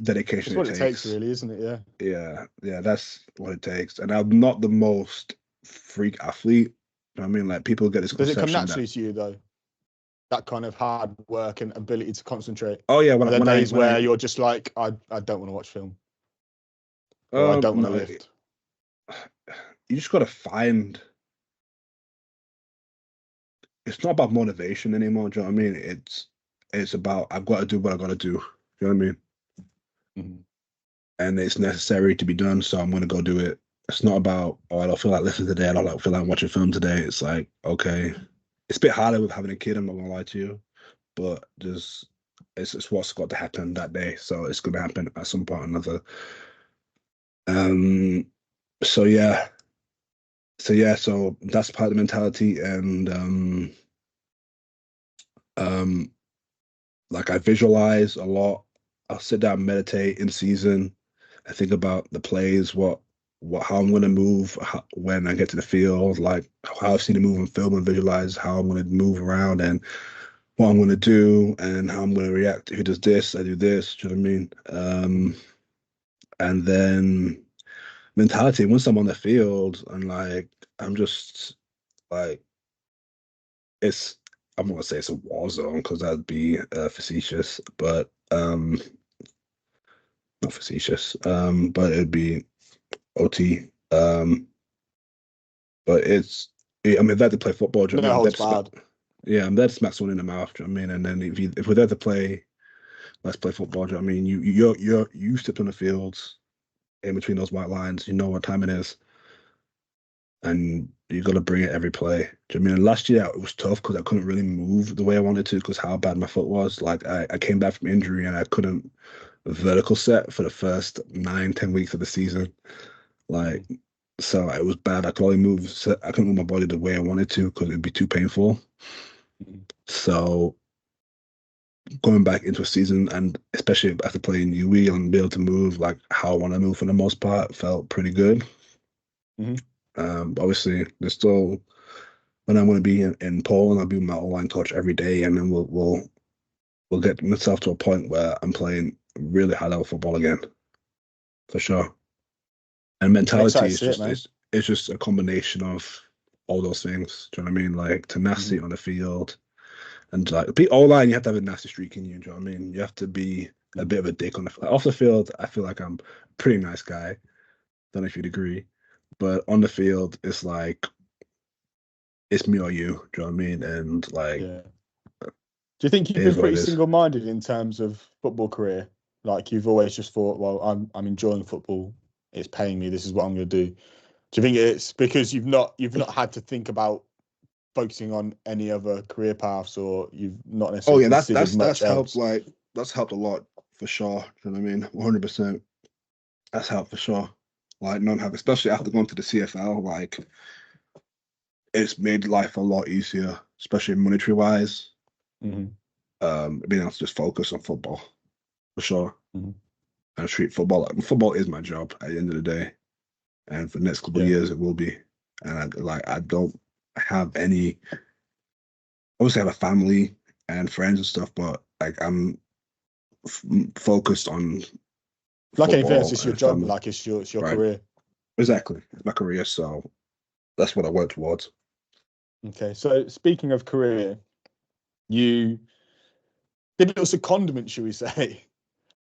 dedication That's what it takes, really, isn't it? Yeah, that's what it takes. And I'm not the most freak athlete. You know what I mean? Like people get this Does it come conception naturally to you though? That kind of hard work and ability to concentrate. Oh yeah, Are there days where you're just like, I don't want to watch film, or I don't want to lift. You just gotta find. It's not about motivation anymore. Do you know what I mean? It's about I've got to do what I got to do. You know what I mean? Mm-hmm. And it's necessary to be done, so I'm gonna go do it. It's not about I don't feel like listening today. I don't feel like watching film today. It's like okay, it's a bit harder with having a kid. I'm not gonna lie to you, but it's what's got to happen that day. So it's gonna happen at some point or another. So yeah. So that's part of the mentality, and like I visualize a lot. I'll sit down and meditate in season. I think about the plays, how I'm going to move when I get to the field, like how I've seen it move in film, and visualize how I'm going to move around and what I'm going to do and how I'm going to react. Who does this? I do this. Do you know what I mean? And then mentality. Once I'm on the field, and like I'm just like I'm not gonna say it's a war zone because that'd be facetious, but not facetious. But it'd be OT. But I'm there to play football. Do you know what I mean? I'm there to smack someone in the mouth. Do you know what I mean? And then if we're there to play, let's play football. Do you know what I mean? You step on the fields in between those white lines. You know what time it is, and you got to bring it every play. Do you know what I mean? Last year it was tough because I couldn't really move the way I wanted to because how bad my foot was. Like I came back from injury and I couldn't vertical set for the first 9-10 weeks of the season. Like So it was bad. I could only move. So I couldn't move my body the way I wanted to because it'd be too painful. So going back into a season, and especially after playing UE and be able to move like how I want to move for the most part, felt pretty good. But obviously, there's still when I'm going to be in Poland, I'll be with my online coach every day, and then we'll get myself to a point where I'm playing really high level football again, for sure. And mentality is just it's just a combination of all those things. Do you know what I mean? Like tenacity on the field, and like be online, you have to have a nasty streak in you. Do you know what I mean? You have to be a bit of a dick on the off the field. I feel like I'm a pretty nice guy. Don't know if you'd agree, but on the field, it's like it's me or you. Do you know what I mean? And like, do you think you've been pretty single-minded in terms of football career? Like you've always just thought, well, I'm enjoying football. It's paying me. This is what I'm going to do. Do you think it's because you've not had to think about focusing on any other career paths, or you've not necessarily? Oh yeah, that's helped. Like that's helped a lot for sure. Do you know what I mean? 100%. That's helped for sure. Like not having, especially after going to the CFL, like it's made life a lot easier, especially monetary wise. Being able to just focus on football for sure, and treat football. Football is my job at the end of the day, and for the next couple of years it will be. And I don't have any. Obviously, I have a family and friends and stuff, but like I'm focused on. Like anything else, it's your job. Family. Like it's your career. Exactly, it's my career. So that's what I work towards. Okay, so speaking of career, you did a little secondment, should we say?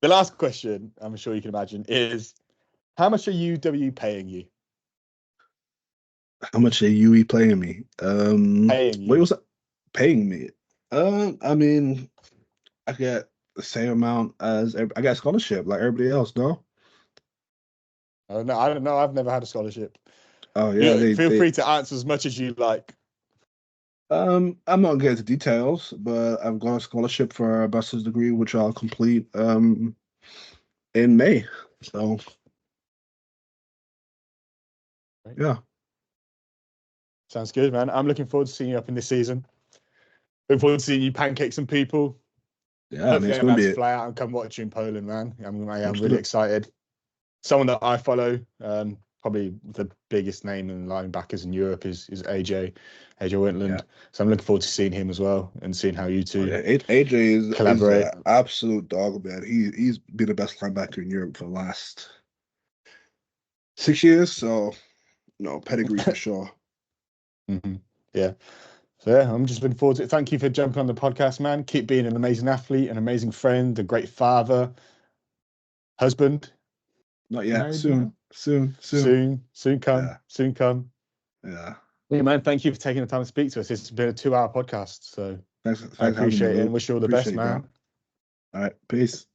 The last question, I'm sure you can imagine, is how much are UW paying you? How much are UE paying me? Paying you. What was that? Paying me? I mean, I get the same amount as I get a scholarship like everybody else. No. Oh no, I don't know. I've never had a scholarship. Oh yeah, feel free to answer as much as you like. I'm not getting into details, but I've got a scholarship for a bachelor's degree, which I'll complete in May. So yeah. Sounds good, man. I'm looking forward to seeing you up in this season. Looking forward to seeing you pancake some people. Yeah, hopefully it's going to be fly out and come watch you in Poland, man. I'm really excited. Someone that I follow, probably the biggest name in linebackers in Europe is AJ Wentland. Yeah. So I'm looking forward to seeing him as well and seeing how you two AJ is collaborate. Is an absolute dog, man. He's been the best linebacker in Europe for the last 6 years. So, pedigree for sure. Yeah. So yeah, I'm just looking forward to it. Thank you for jumping on the podcast, man. Keep being an amazing athlete, an amazing friend, a great father, husband. Not yet. Soon come. Yeah. Soon come. Yeah. Yeah, man. Thank you for taking the time to speak to us. It's been a 2-hour podcast, so thanks I appreciate it and wish you all the best, man. All right. Peace.